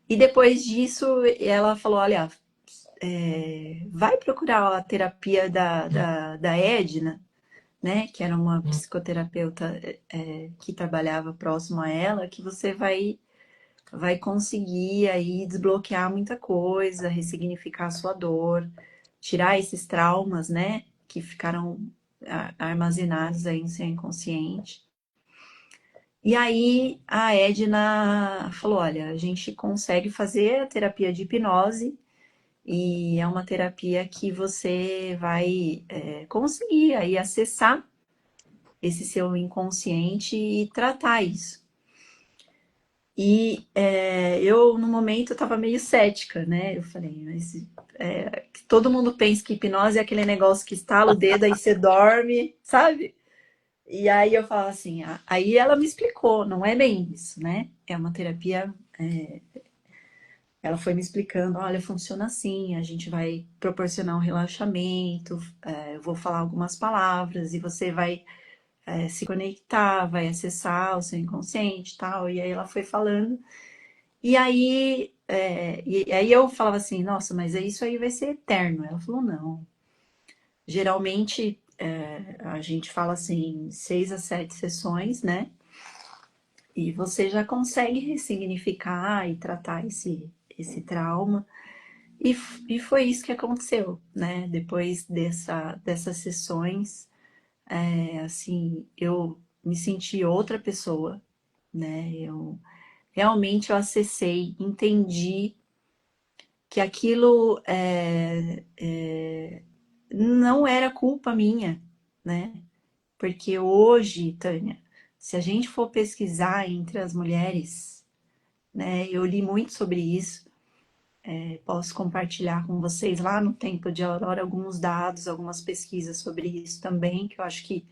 E depois disso, ela falou: olha, vai procurar a terapia da Edna, né? Que era uma psicoterapeuta que trabalhava próximo a ela, que você vai conseguir aí desbloquear muita coisa, ressignificar a sua dor, tirar esses traumas, né? Que ficaram armazenados aí no seu inconsciente. E aí a Edna falou: olha, a gente consegue fazer a terapia de hipnose e é uma terapia que você vai conseguir aí acessar esse seu inconsciente e tratar isso. E eu, no momento, estava meio cética, né? Eu falei, mas todo mundo pensa que hipnose é aquele negócio que estala o dedo, aí você dorme, sabe? E aí eu falo assim, aí ela me explicou, não é bem isso, né? É uma terapia, ela foi me explicando, olha, funciona assim, a gente vai proporcionar um relaxamento, eu vou falar algumas palavras e você vai se conectar, vai acessar o seu inconsciente e tal. E aí ela foi falando. E aí eu falava assim, nossa, mas isso aí vai ser eterno. Ela falou, não. Geralmente a gente fala assim, 6 a 7 sessões, né? E você já consegue ressignificar e tratar esse trauma. E foi isso que aconteceu, né? Depois dessas sessões, assim, eu me senti outra pessoa, né? Eu realmente eu acessei, entendi que aquilo não era culpa minha, né? Porque hoje, Tânia, se a gente for pesquisar entre as mulheres, né? Eu li muito sobre isso, posso compartilhar com vocês lá no Tempo de Aurora alguns dados, algumas pesquisas sobre isso também, que eu acho que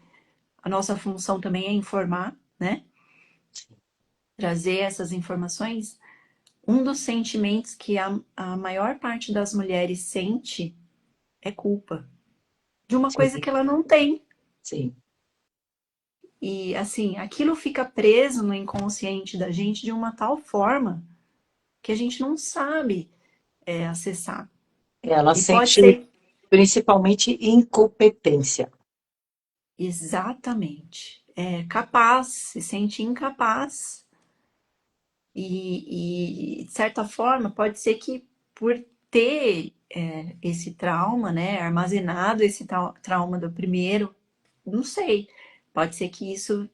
a nossa função também é informar, né? Trazer essas informações. Um dos sentimentos que a maior parte das mulheres sente é culpa. de uma sim, coisa que ela não tem. sim. E assim, aquilo fica preso no inconsciente da gente de uma tal forma que a gente não sabe acessar. Ela E pode sente ser principalmente incompetência. exatamente capaz, se sente incapaz. De certa forma, pode ser que por ter esse trauma, né, armazenado esse trauma do primeiro, não sei, pode ser que isso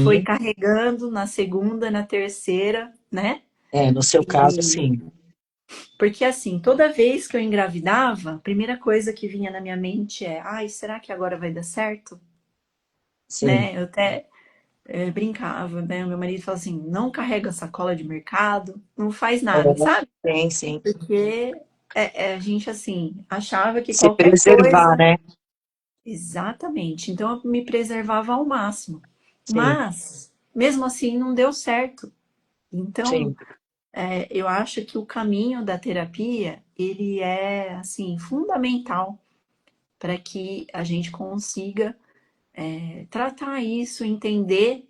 foi Sim, carregando na segunda, na terceira, né? no seu caso, E sim, porque assim, toda vez que eu engravidava, a primeira coisa que vinha na minha mente é: ai, será que agora vai dar certo? sim. Né? Eu até brincava, né? O meu marido falava assim: não carrega sacola de mercado, não faz nada, É, sabe? sim, sim. Porque a gente, assim, achava que Se qualquer preservar, coisa. né? Exatamente. Então eu me preservava ao máximo. Sim, Mas, mesmo assim, não deu certo. Então, sim, eu acho que o caminho da terapia, ele é, assim, fundamental para que a gente consiga tratar isso, entender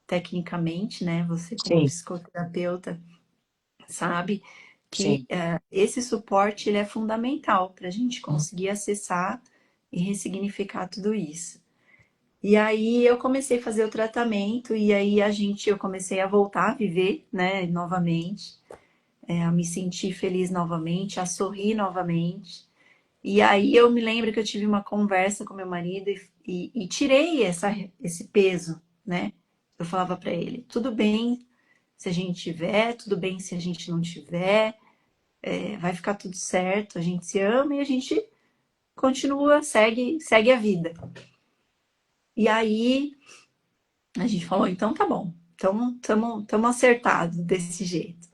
tecnicamente, né? Você como sim, psicoterapeuta sabe que sim, esse suporte ele é fundamental para a gente conseguir acessar e ressignificar tudo isso. E aí eu comecei a fazer o tratamento e aí eu comecei a voltar a viver, né, novamente, a me sentir feliz novamente, a sorrir novamente. E aí eu me lembro que eu tive uma conversa com meu marido e tirei esse peso, né? Eu falava para ele, tudo bem se a gente tiver, tudo bem se a gente não tiver, vai ficar tudo certo, a gente se ama e a gente continua, segue a vida. E aí a gente falou, então tá bom, estamos acertados desse jeito.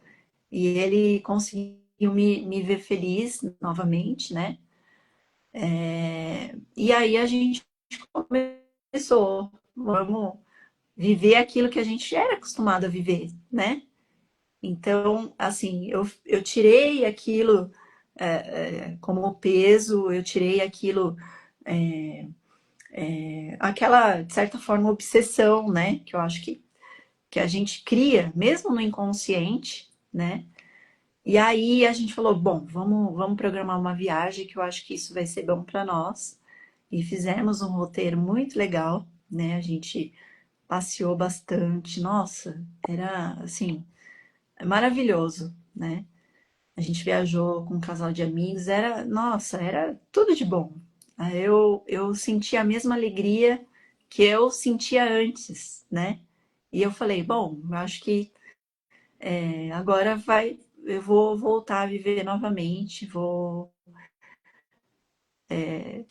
E ele conseguiu me ver feliz novamente, né? E aí a gente começou, vamos viver aquilo que a gente era acostumado a viver, né? Então, assim, eu tirei aquilo como peso, eu tirei aquilo, aquela, de certa forma, obsessão, né? Que eu acho que a gente cria, mesmo no inconsciente, né? E aí a gente falou, bom, vamos programar uma viagem que eu acho que isso vai ser bom para nós. E fizemos um roteiro muito legal, né? A gente passeou bastante, nossa, era assim, maravilhoso, né? A gente viajou com um casal de amigos, nossa, era tudo de bom. Eu senti a mesma alegria que eu sentia antes, né? E eu falei, bom, eu acho que agora eu vou voltar a viver novamente, vou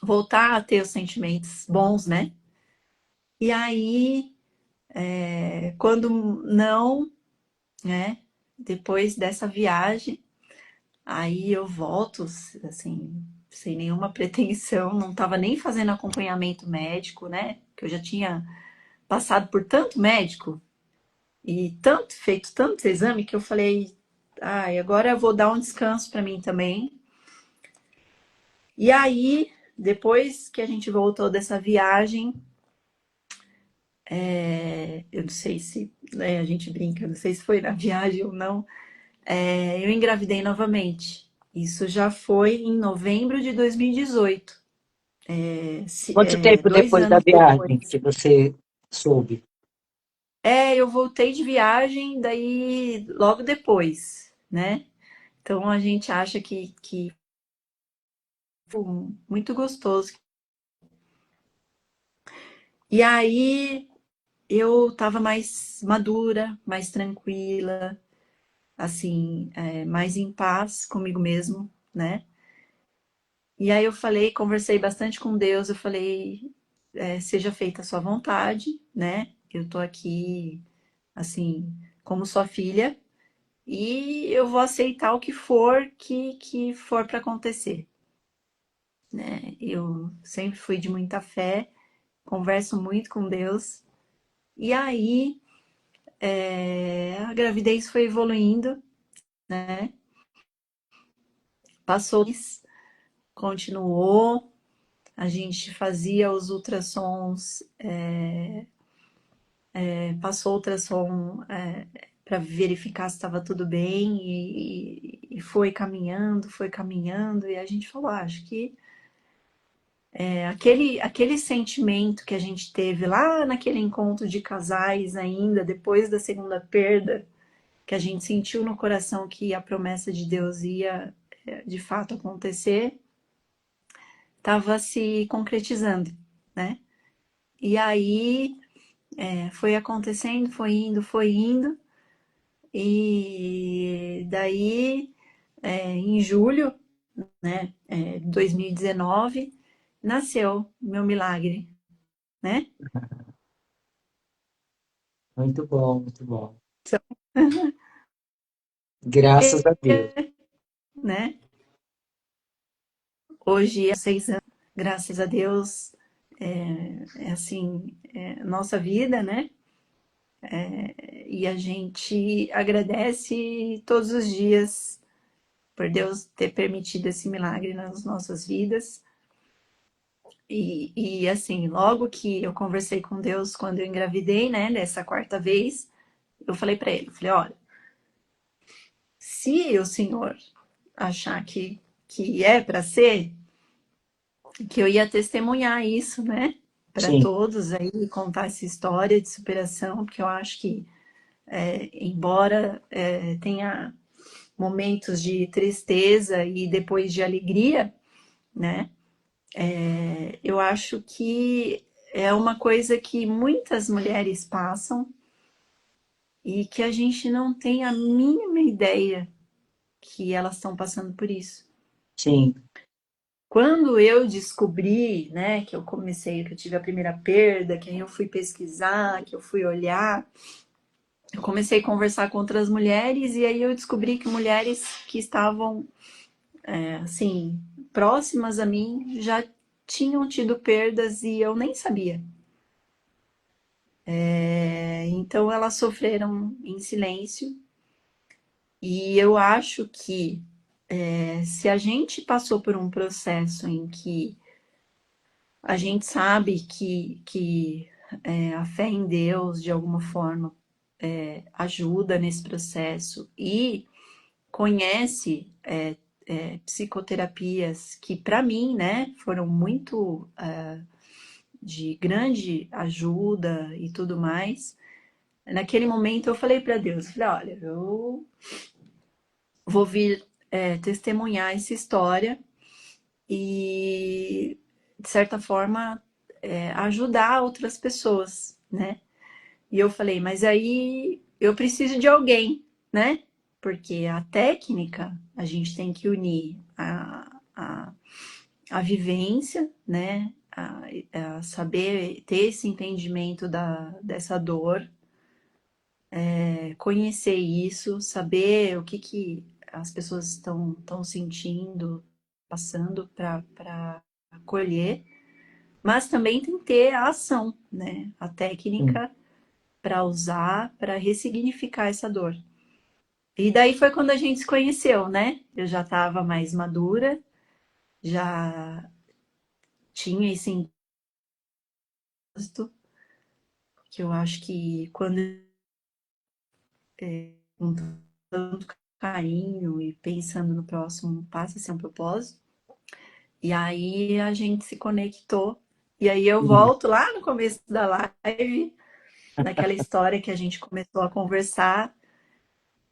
voltar a ter os sentimentos bons, né? E aí, quando não, né? Depois dessa viagem, aí eu volto, assim, sem nenhuma pretensão, não estava nem fazendo acompanhamento médico, né? Que eu já tinha passado por tanto médico e feito tanto exame que eu falei, ai, agora eu vou dar um descanso para mim também. E aí, depois que a gente voltou dessa viagem, eu não sei se, né, a gente brinca, não sei se foi na viagem ou não, eu engravidei novamente. Isso já foi em novembro de 2018. Quanto tempo Dois depois da anos viagem depois. que você soube? Eu voltei de viagem daí logo depois, né? Então a gente acha que foi muito gostoso. E aí eu tava mais madura, mais tranquila, assim, mais em paz comigo mesmo, né? E aí eu falei, conversei bastante com Deus, eu falei, seja feita a sua vontade, né? Eu tô aqui, assim, como sua filha, e eu vou aceitar o que for que for para acontecer, né? Eu sempre fui de muita fé, converso muito com Deus, e aí a gravidez foi evoluindo, né? Passou, continuou. a gente fazia os ultrassons, passou o ultrassom para verificar se estava tudo bem e foi caminhando, e a gente falou, acho que aquele sentimento que a gente teve lá naquele encontro de casais ainda, depois da segunda perda, que a gente sentiu no coração que a promessa de Deus ia de fato acontecer, estava se concretizando, né? E aí foi acontecendo, foi indo, e daí em julho, né, 2019, nasceu meu milagre, né? Muito bom, muito bom. Então, Graças a Deus. né? Hoje, há 6 anos, graças a Deus, é assim, nossa vida, né? E a gente agradece todos os dias por Deus ter permitido esse milagre nas nossas vidas. E assim, logo que eu conversei com Deus quando eu engravidei, né, dessa quarta vez, eu falei para ele, falei, olha, se o Senhor achar que é para ser, que eu ia testemunhar isso, né, para Sim, todos aí, contar essa história de superação, porque eu acho que, embora tenha momentos de tristeza e depois de alegria, né, eu acho que é uma coisa que muitas mulheres passam e que a gente não tem a mínima ideia que elas estão passando por isso. sim, Quando eu descobri, né, que eu comecei, que eu tive a primeira perda, que aí eu fui pesquisar, que eu fui olhar, eu comecei a conversar com outras mulheres e aí eu descobri que mulheres que estavam, assim, próximas a mim já tinham tido perdas e eu nem sabia. Então elas sofreram em silêncio e eu acho que se a gente passou por um processo em que a gente sabe que a fé em Deus, de alguma forma, ajuda nesse processo e conhece psicoterapias que, para mim, né, foram muito de grande ajuda e tudo mais. Naquele momento eu falei para Deus, falei, olha, eu vou vir testemunhar essa história e, de certa forma, ajudar outras pessoas, né? E eu falei, mas aí eu preciso de alguém, né? Porque a técnica, a gente tem que unir a vivência, né? A saber ter esse entendimento dessa dor, conhecer isso, saber o que as pessoas estão sentindo, passando para acolher, mas também tem que ter a ação, né? A sim, técnica para usar, para ressignificar essa dor. E daí foi quando a gente se conheceu, né? Eu já estava mais madura, já tinha esse impacto, que eu acho que quando com tanto carinho e pensando no próximo passa a ser um propósito. E aí a gente se conectou. E aí eu sim, volto lá no começo da live, naquela história que a gente começou a conversar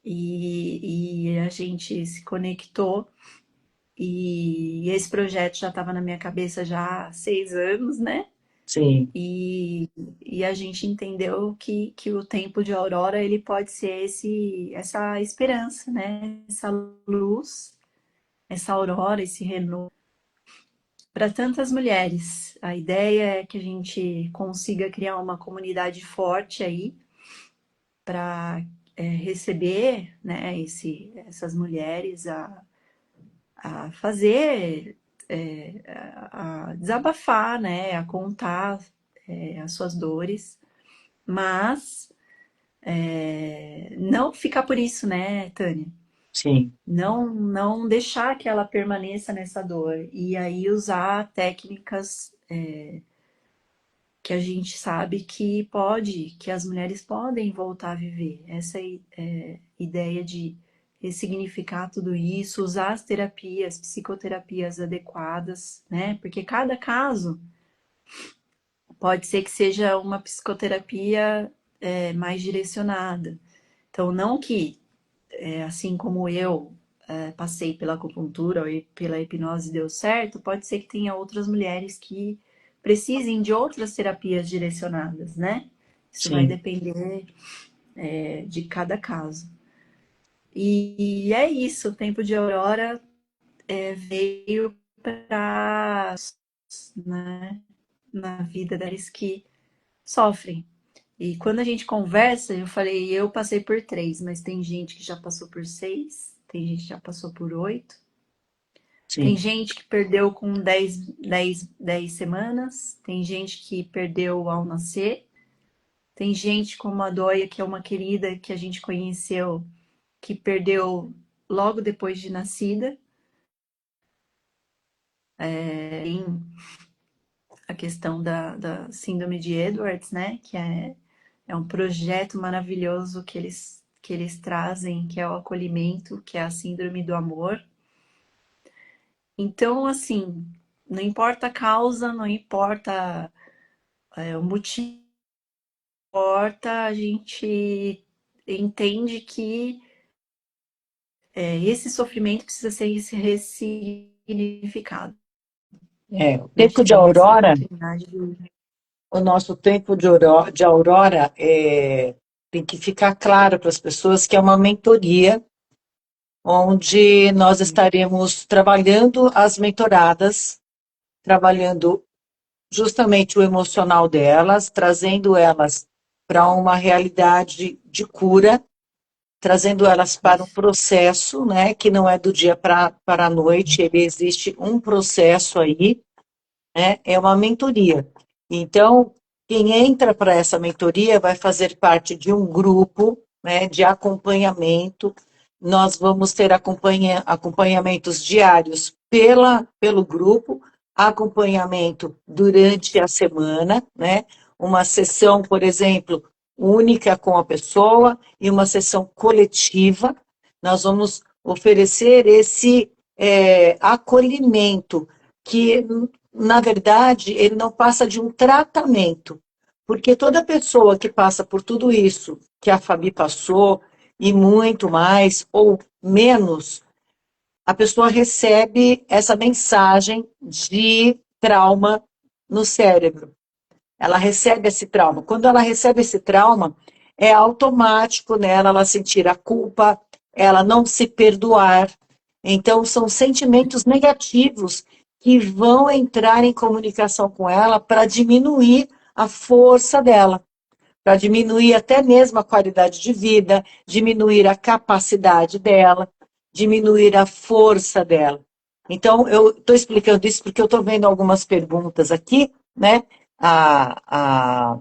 e a gente se conectou. E esse projeto já estava na minha cabeça já há 6 anos, né? sim, E a gente entendeu que o tempo de aurora ele pode ser essa esperança, né? Essa luz, essa aurora, esse renovo para tantas mulheres. A ideia é que a gente consiga criar uma comunidade forte aí para receber, né, essas mulheres a fazer, a desabafar, né, a contar as suas dores, mas não ficar por isso, né, Tânia? sim, Não deixar que ela permaneça nessa dor. E aí usar técnicas que a gente sabe que as mulheres podem voltar a viver. Essa ideia de ressignificar tudo isso, usar as terapias, psicoterapias adequadas, né? Porque cada caso pode ser que seja uma psicoterapia mais direcionada. Então, não que, assim como eu passei pela acupuntura ou pela hipnose e deu certo, pode ser que tenha outras mulheres que precisem de outras terapias direcionadas, né? Isso vai sim. depender de cada caso. E é isso, o tempo de Aurora veio para, né, na vida deles que sofrem. E quando a gente conversa, eu falei, eu passei por 3, mas tem gente que já passou por 6, tem gente que já passou por 8, tem Sim. gente que perdeu com 10 semanas, tem gente que perdeu ao nascer, tem gente como a Dóia, que é uma querida que a gente conheceu, que perdeu logo depois de nascida. Tem a questão da síndrome de Edwards, né? Que é um projeto maravilhoso que eles trazem, que é o acolhimento, que é a síndrome do amor. Então, assim, não importa a causa, não importa o motivo, importa, a gente entende que esse sofrimento precisa ser ressignificado. O A tempo gente de tem essa aurora, oportunidade de. o nosso tempo de aurora tem que ficar claro para as pessoas que é uma mentoria onde nós estaremos trabalhando as mentoradas, trabalhando justamente o emocional delas, trazendo elas para uma realidade de cura, trazendo elas para um Isso. processo, né, que não é do dia para a noite, ele existe um processo aí, né, é uma mentoria. Então, quem entra para essa mentoria vai fazer parte de um grupo, né, de acompanhamento. Nós vamos ter acompanhamentos diários pelo grupo, acompanhamento durante a semana, né? Uma sessão, por exemplo, única com a pessoa e uma sessão coletiva. Nós vamos oferecer esse acolhimento que na verdade, ele não passa de um tratamento, porque toda pessoa que passa por tudo isso que a Fabi passou, e muito mais, ou menos, a pessoa recebe essa mensagem de trauma no cérebro. Ela recebe esse trauma. Quando ela recebe esse trauma, é automático nela ela sentir a culpa, ela não se perdoar. Então, são sentimentos negativos que vão entrar em comunicação com ela para diminuir a força dela, para diminuir até mesmo a qualidade de vida, diminuir a capacidade dela, diminuir a força dela. Então, eu estou explicando isso porque eu estou vendo algumas perguntas aqui, né? A, a,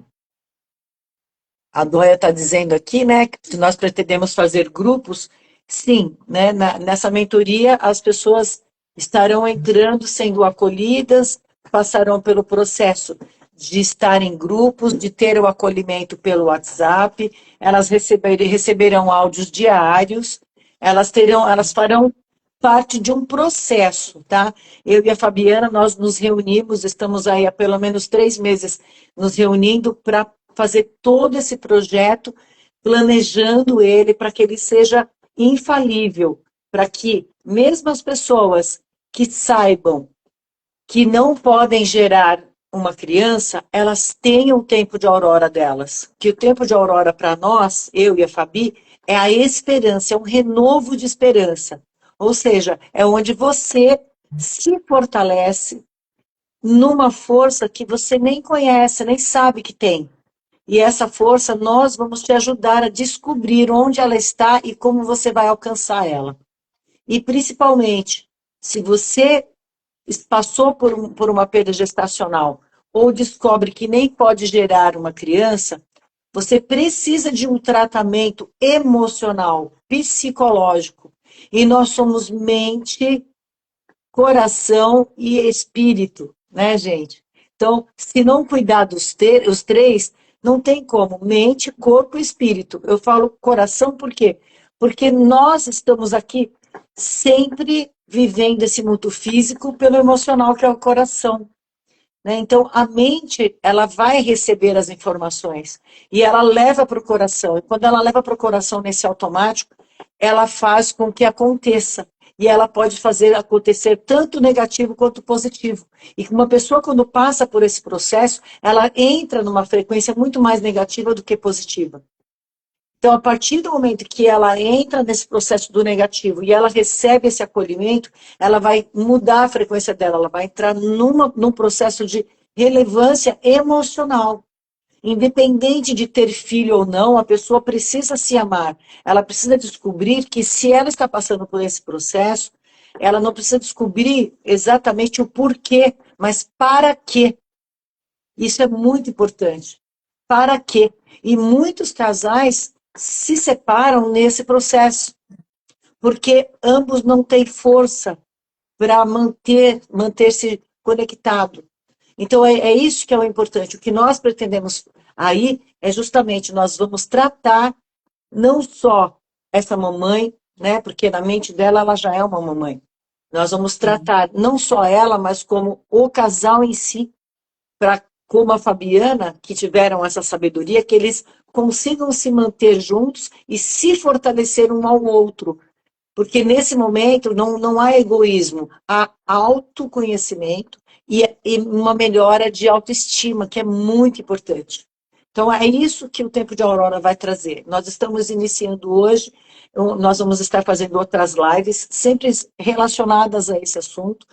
a Dóia está dizendo aqui, né, que nós pretendemos fazer grupos. Sim, né, nessa mentoria as pessoas estarão entrando, sendo acolhidas, passarão pelo processo de estar em grupos, de ter o acolhimento pelo WhatsApp, elas receberão áudios diários, elas farão parte de um processo, tá? Eu e a Fabiana, nós nos reunimos, estamos aí há pelo menos 3 meses nos reunindo para fazer todo esse projeto, planejando ele para que ele seja infalível, para que mesmo as pessoas que saibam que não podem gerar uma criança, elas tenham o tempo de aurora delas. Que o tempo de aurora para nós, eu e a Fabi, é a esperança, é um renovo de esperança. Ou seja, é onde você se fortalece numa força que você nem conhece, nem sabe que tem. E essa força, nós vamos te ajudar a descobrir onde ela está e como você vai alcançar ela. E principalmente, se você passou por uma perda gestacional ou descobre que nem pode gerar uma criança, você precisa de um tratamento emocional, psicológico. E nós somos mente, coração e espírito, né, gente? Então, se não cuidar os três, não tem como. Mente, corpo e espírito. Eu falo coração por quê? Porque nós estamos aqui sempre vivendo esse mundo físico pelo emocional, que é o coração. Né? Então, a mente, ela vai receber as informações e ela leva para o coração. E quando ela leva para o coração nesse automático, ela faz com que aconteça. E ela pode fazer acontecer tanto negativo quanto positivo. E uma pessoa, quando passa por esse processo, ela entra numa frequência muito mais negativa do que positiva. Então, a partir do momento que ela entra nesse processo do negativo e ela recebe esse acolhimento, ela vai mudar a frequência dela, ela vai entrar num processo de relevância emocional. Independente de ter filho ou não, a pessoa precisa se amar. Ela precisa descobrir que se ela está passando por esse processo, ela não precisa descobrir exatamente o porquê, mas para quê. Isso é muito importante. Para quê? E muitos casais se separam nesse processo, porque ambos não têm força para manter-se conectado. Então, é isso que é o importante. O que nós pretendemos aí é justamente, nós vamos tratar não só essa mamãe, né, porque na mente dela ela já é uma mamãe. Nós vamos tratar não só ela, mas como o casal em si, para, como a Fabiana, que tiveram essa sabedoria, que eles consigam se manter juntos e se fortalecer um ao outro. Porque nesse momento não há egoísmo, há autoconhecimento e uma melhora de autoestima, que é muito importante. Então, é isso que o Tempo de Aurora vai trazer. Nós estamos iniciando hoje, nós vamos estar fazendo outras lives, sempre relacionadas a esse assunto,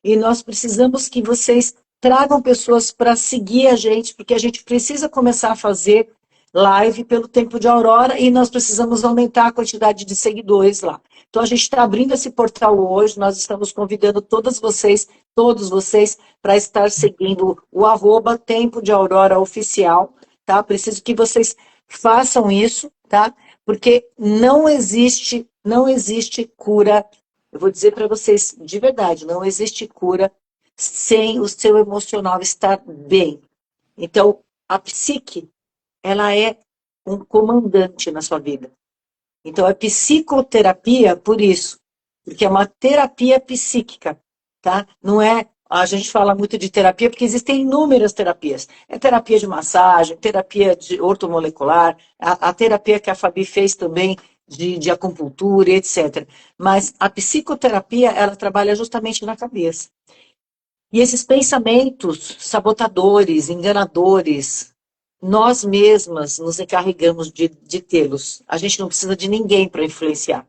e nós precisamos que vocês tragam pessoas para seguir a gente, porque a gente precisa começar a fazer live pelo Tempo de Aurora e nós precisamos aumentar a quantidade de seguidores lá. Então, a gente está abrindo esse portal hoje, nós estamos convidando todos vocês, para estar seguindo o @Tempo de Aurora Oficial, tá? Preciso que vocês façam isso, tá? Porque não existe cura, eu vou dizer para vocês de verdade, não existe cura sem o seu emocional estar bem. Então, a psique, ela é um comandante na sua vida. Então, é psicoterapia por isso, porque é uma terapia psíquica, tá? Não é, a gente fala muito de terapia porque existem inúmeras terapias. É terapia de massagem, terapia de ortomolecular, a terapia que a Fabi fez também de acupuntura, etc. Mas a psicoterapia, ela trabalha justamente na cabeça. E esses pensamentos sabotadores, enganadores, nós mesmas nos encarregamos de tê-los. A gente não precisa de ninguém para influenciar.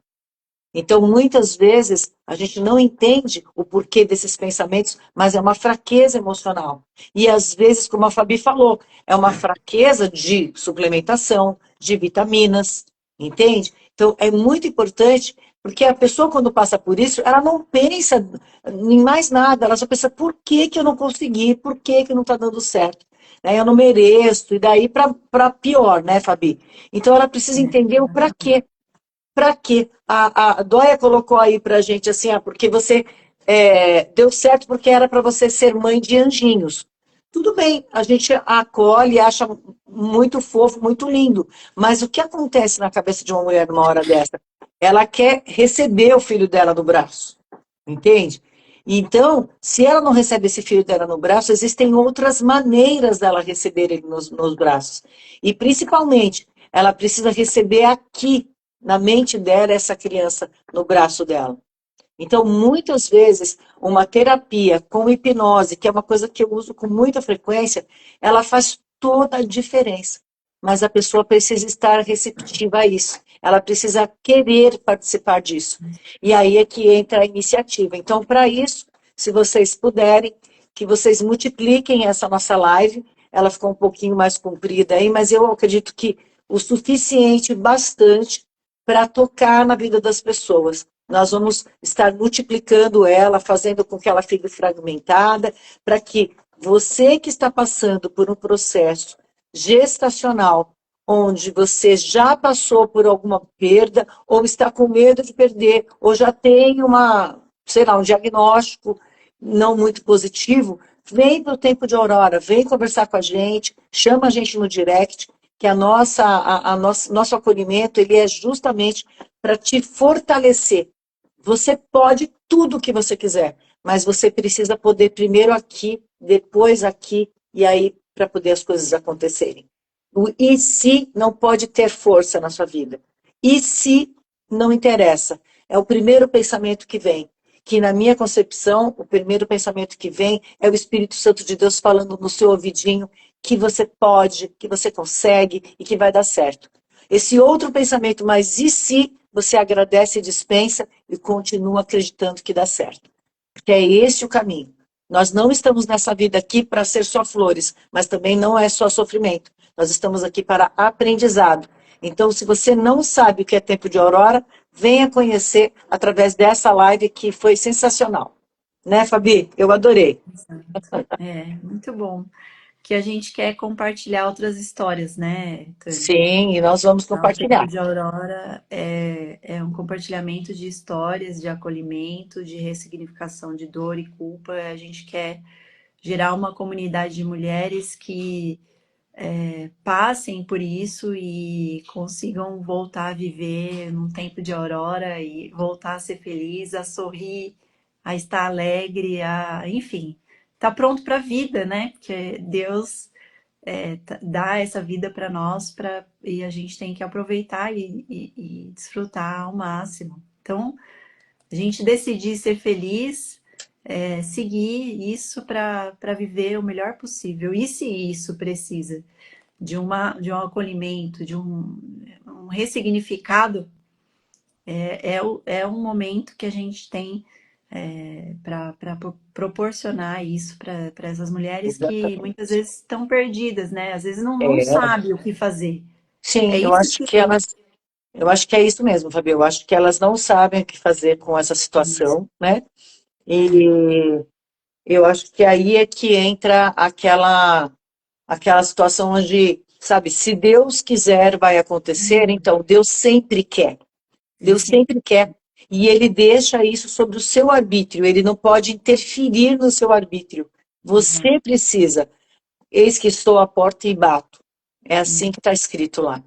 Então, muitas vezes, a gente não entende o porquê desses pensamentos, mas é uma fraqueza emocional. E, às vezes, como a Fabi falou, é uma fraqueza de suplementação, de vitaminas, entende? Então, é muito importante, porque a pessoa, quando passa por isso, ela não pensa em mais nada, ela só pensa, por que que eu não consegui? Por que que não está dando certo? Né? Eu não mereço, e daí para pior, né, Fabi? Então, ela precisa entender o para quê. Para quê? A Dóia colocou aí para a gente assim, porque você deu certo porque era para você ser mãe de anjinhos. Tudo bem, a gente acolhe, acha muito fofo, muito lindo. Mas o que acontece na cabeça de uma mulher numa hora dessa? Ela quer receber o filho dela no braço, entende? Então, se ela não recebe esse filho dela no braço, existem outras maneiras dela receber ele nos braços. E, principalmente, ela precisa receber aqui, na mente dela, essa criança no braço dela. Então, muitas vezes, uma terapia com hipnose, que é uma coisa que eu uso com muita frequência, ela faz toda a diferença. Mas a pessoa precisa estar receptiva a isso. Ela precisa querer participar disso. E aí é que entra a iniciativa. Então, para isso, se vocês puderem, que vocês multipliquem essa nossa live. Ela ficou um pouquinho mais comprida aí, mas eu acredito que o suficiente, bastante, para tocar na vida das pessoas. Nós vamos estar multiplicando ela, fazendo com que ela fique fragmentada, para que você que está passando por um processo gestacional onde você já passou por alguma perda, ou está com medo de perder, ou já tem sei lá, um diagnóstico não muito positivo, vem para o Tempo de Aurora, vem conversar com a gente, chama a gente no direct, que nosso acolhimento ele é justamente para te fortalecer. Você pode tudo o que você quiser, mas você precisa poder primeiro aqui, depois aqui, e aí para poder as coisas acontecerem. O e se não pode ter força na sua vida. E se não interessa. É o primeiro pensamento que vem. Que na minha concepção, o primeiro pensamento que vem é o Espírito Santo de Deus falando no seu ouvidinho que você pode, que você consegue e que vai dar certo. Esse outro pensamento, mas e se você agradece e dispensa e continua acreditando que dá certo? Porque é esse o caminho. Nós não estamos nessa vida aqui para ser só flores, mas também não é só sofrimento. Nós estamos aqui para aprendizado. Então, se você não sabe o que é Tempo de Aurora, venha conhecer através dessa live que foi sensacional. Né, Fabi? Eu adorei. Exato. É, muito bom. Que a gente quer compartilhar outras histórias, né, Tânia? Sim, e nós vamos Então, o Tempo compartilhar. de Aurora é um compartilhamento de histórias, de acolhimento, de ressignificação de dor e culpa. A gente quer gerar uma comunidade de mulheres que passem por isso e consigam voltar a viver num tempo de aurora e voltar a ser feliz, a sorrir, a estar alegre, enfim, tá pronto para a vida, né? Porque Deus dá essa vida para nós e a gente tem que aproveitar e desfrutar ao máximo. Então, a gente decidir ser feliz, seguir isso para viver o melhor possível. E se isso precisa de um acolhimento, de um ressignificado, é um momento que a gente tem para proporcionar isso para essas mulheres que muitas Exatamente. vezes estão perdidas, né? Às vezes não É, sabem o que fazer. É sim, isso que eu acho que é isso mesmo, Fabi. Eu acho que elas não sabem o que fazer com essa situação, né? E eu acho que aí é que entra aquela situação onde, sabe, se Deus quiser, vai acontecer, então Deus sempre quer. ele Deus sempre. sempre quer. E ele deixa isso sobre o seu arbítrio, ele não pode interferir no seu arbítrio. Exato. Você precisa. Eis que estou à porta e bato. É assim que está escrito lá.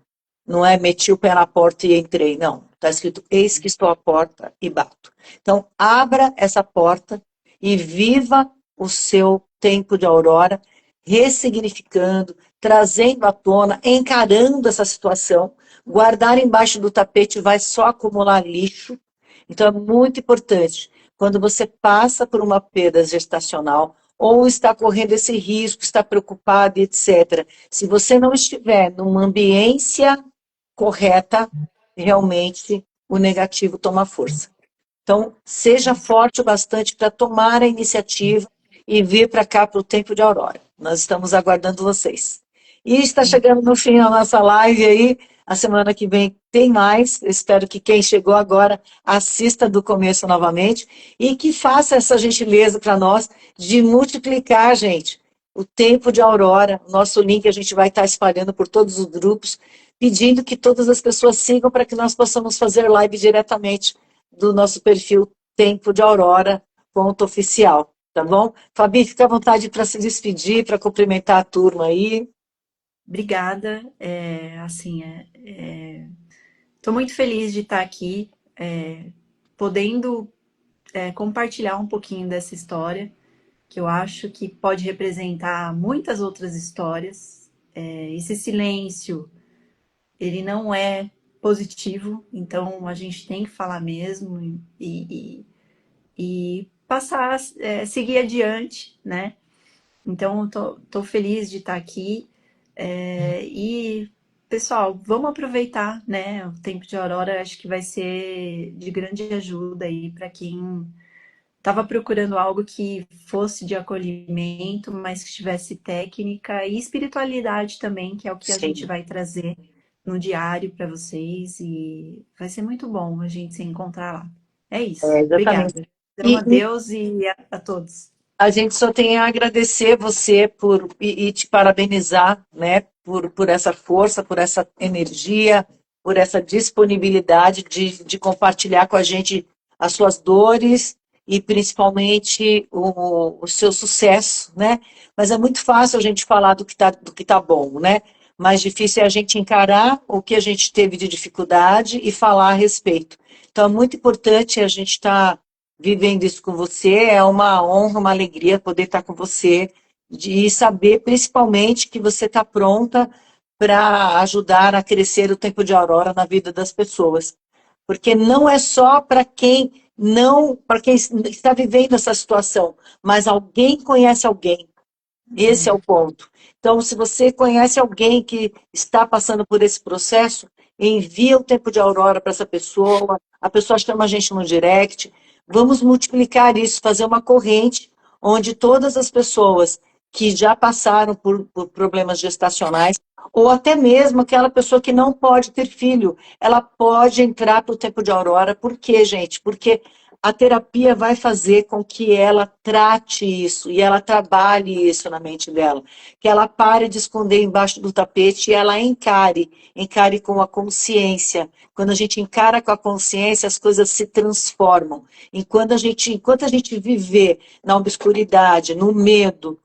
Não é meti o pé na porta e entrei, não. Está escrito, eis que estou à porta e bato. Então, abra essa porta e viva o seu tempo de aurora, ressignificando, trazendo à tona, encarando essa situação. Guardar embaixo do tapete vai só acumular lixo. Então, é muito importante. Quando você passa por uma perda gestacional, ou está correndo esse risco, está preocupado, etc. Se você não estiver numa ambiência correta, realmente o negativo toma força. Então, seja forte o bastante para tomar a iniciativa e vir para cá para o Tempo de Aurora. Nós estamos aguardando vocês. E está chegando no fim a nossa live aí. A semana que vem tem mais. Eu espero que quem chegou agora assista do começo novamente e que faça essa gentileza para nós de multiplicar, gente, o Tempo de Aurora. Nosso link a gente vai estar espalhando por todos os grupos, pedindo que todas as pessoas sigam para que nós possamos fazer live diretamente do nosso perfil Tempo de Aurora, ponto oficial, tá bom? Fabi, fica à vontade para se despedir, para cumprimentar a turma aí. Obrigada. Estou muito feliz de estar aqui, podendo compartilhar um pouquinho dessa história, que eu acho que pode representar muitas outras histórias. Esse silêncio, ele não é positivo, então a gente tem que falar mesmo e passar, seguir adiante, né? Então, tô feliz de estar aqui. E, pessoal, vamos aproveitar, né? O tempo de Aurora acho que vai ser de grande ajuda aí para quem estava procurando algo que fosse de acolhimento, mas que tivesse técnica e espiritualidade também, que é o que a gente Sim, vai trazer no diário para vocês. E vai ser muito bom a gente se encontrar lá. É isso. exatamente. Obrigada. Então, E, a Deus e a todos. a gente só tem a agradecer você e te parabenizar, né, por essa força, por essa energia, por essa disponibilidade de compartilhar com a gente as suas dores e principalmente o seu sucesso, né? Mas é muito fácil a gente falar do que tá bom, né? Mais difícil é a gente encarar o que a gente teve de dificuldade e falar a respeito. Então é muito importante a gente estar vivendo isso com você, é uma honra, uma alegria poder estar com você e saber principalmente que você está pronta para ajudar a crescer o tempo de aurora na vida das pessoas. Porque não é só para quem não, para quem está vivendo essa situação, mas alguém conhece alguém. Esse é o ponto. Então, se você conhece alguém que está passando por esse processo, envia o tempo de aurora para essa pessoa, a pessoa chama a gente no direct, vamos multiplicar isso, fazer uma corrente onde todas as pessoas que já passaram por problemas gestacionais, ou até mesmo aquela pessoa que não pode ter filho, ela pode entrar para o tempo de aurora. Por quê, gente? Porque a terapia vai fazer com que ela trate isso e ela trabalhe isso na mente dela, que ela pare de esconder embaixo do tapete e ela encare com a consciência. Quando a gente encara com a consciência, as coisas se transformam. Enquanto a gente viver na obscuridade, no medo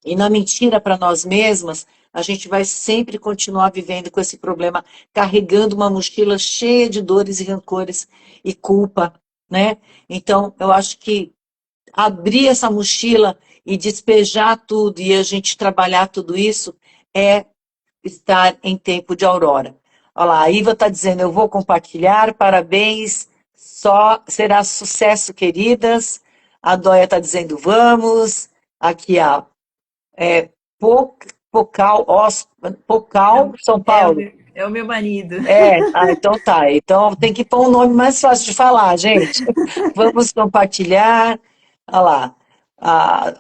e na mentira para nós mesmas, a gente vai sempre continuar vivendo com esse problema, carregando uma mochila cheia de dores e rancores e culpa, né? Então, eu acho que abrir essa mochila e despejar tudo e a gente trabalhar tudo isso é estar em tempo de aurora. Olha lá, a Iva está dizendo, eu vou compartilhar, parabéns, só será sucesso, queridas. A Dóia está dizendo, vamos. Aqui, ó, é, Pocal, Pocal, São Paulo. É o meu marido. Então tá. Então tem que pôr um nome mais fácil de falar, gente. Vamos compartilhar. Olha lá. a-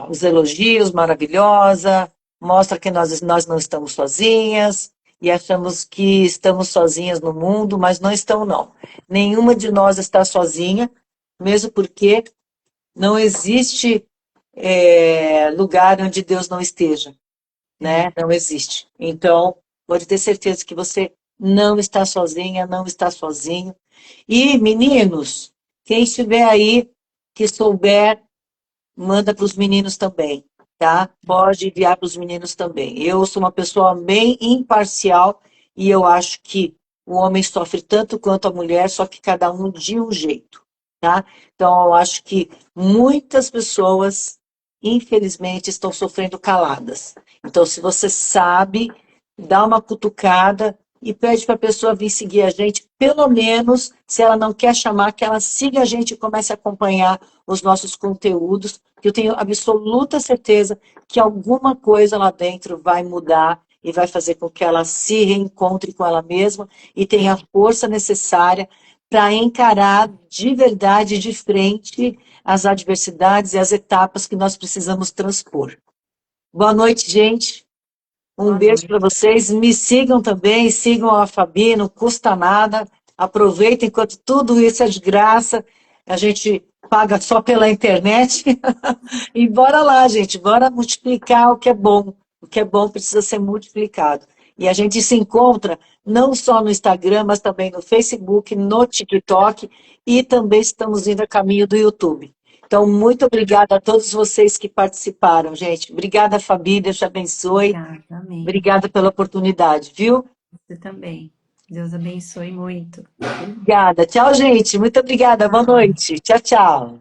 os elogios, maravilhosa. Mostra que nós não estamos sozinhas. E achamos que estamos sozinhas no mundo, mas não estamos, não. Nenhuma de nós está sozinha, mesmo porque não existe lugar onde Deus não esteja, né? Não existe. Então, pode ter certeza que você não está sozinha, não está sozinho. E, meninos, quem estiver aí que souber, manda para os meninos também, tá? Pode enviar para os meninos também. Eu sou uma pessoa bem imparcial e eu acho que o homem sofre tanto quanto a mulher, só que cada um de um jeito, tá? Então, eu acho que muitas pessoas, infelizmente, estão sofrendo caladas. Então, se você sabe, dá uma cutucada e pede para a pessoa vir seguir a gente, pelo menos, se ela não quer chamar, que ela siga a gente e comece a acompanhar os nossos conteúdos, que eu tenho absoluta certeza que alguma coisa lá dentro vai mudar e vai fazer com que ela se reencontre com ela mesma e tenha a força necessária para encarar de verdade, de frente, as adversidades e as etapas que nós precisamos transpor. Boa noite, gente. Um Boa beijo para noite. vocês. Me sigam também, sigam a Fabi, não custa nada. Aproveitem enquanto tudo isso é de graça. A gente paga só pela internet. E bora lá, gente, bora multiplicar o que é bom. O que é bom precisa ser multiplicado. E a gente se encontra não só no Instagram, mas também no Facebook, no TikTok e também estamos indo a caminho do YouTube. Então, muito obrigada a todos vocês que participaram, gente. Obrigada, Fabi, Deus te abençoe. Obrigada, amém. Obrigada pela oportunidade, viu? Você também. Deus abençoe muito. Obrigada. Tchau, gente. Muito obrigada. Boa Tchau. noite. Tchau, tchau.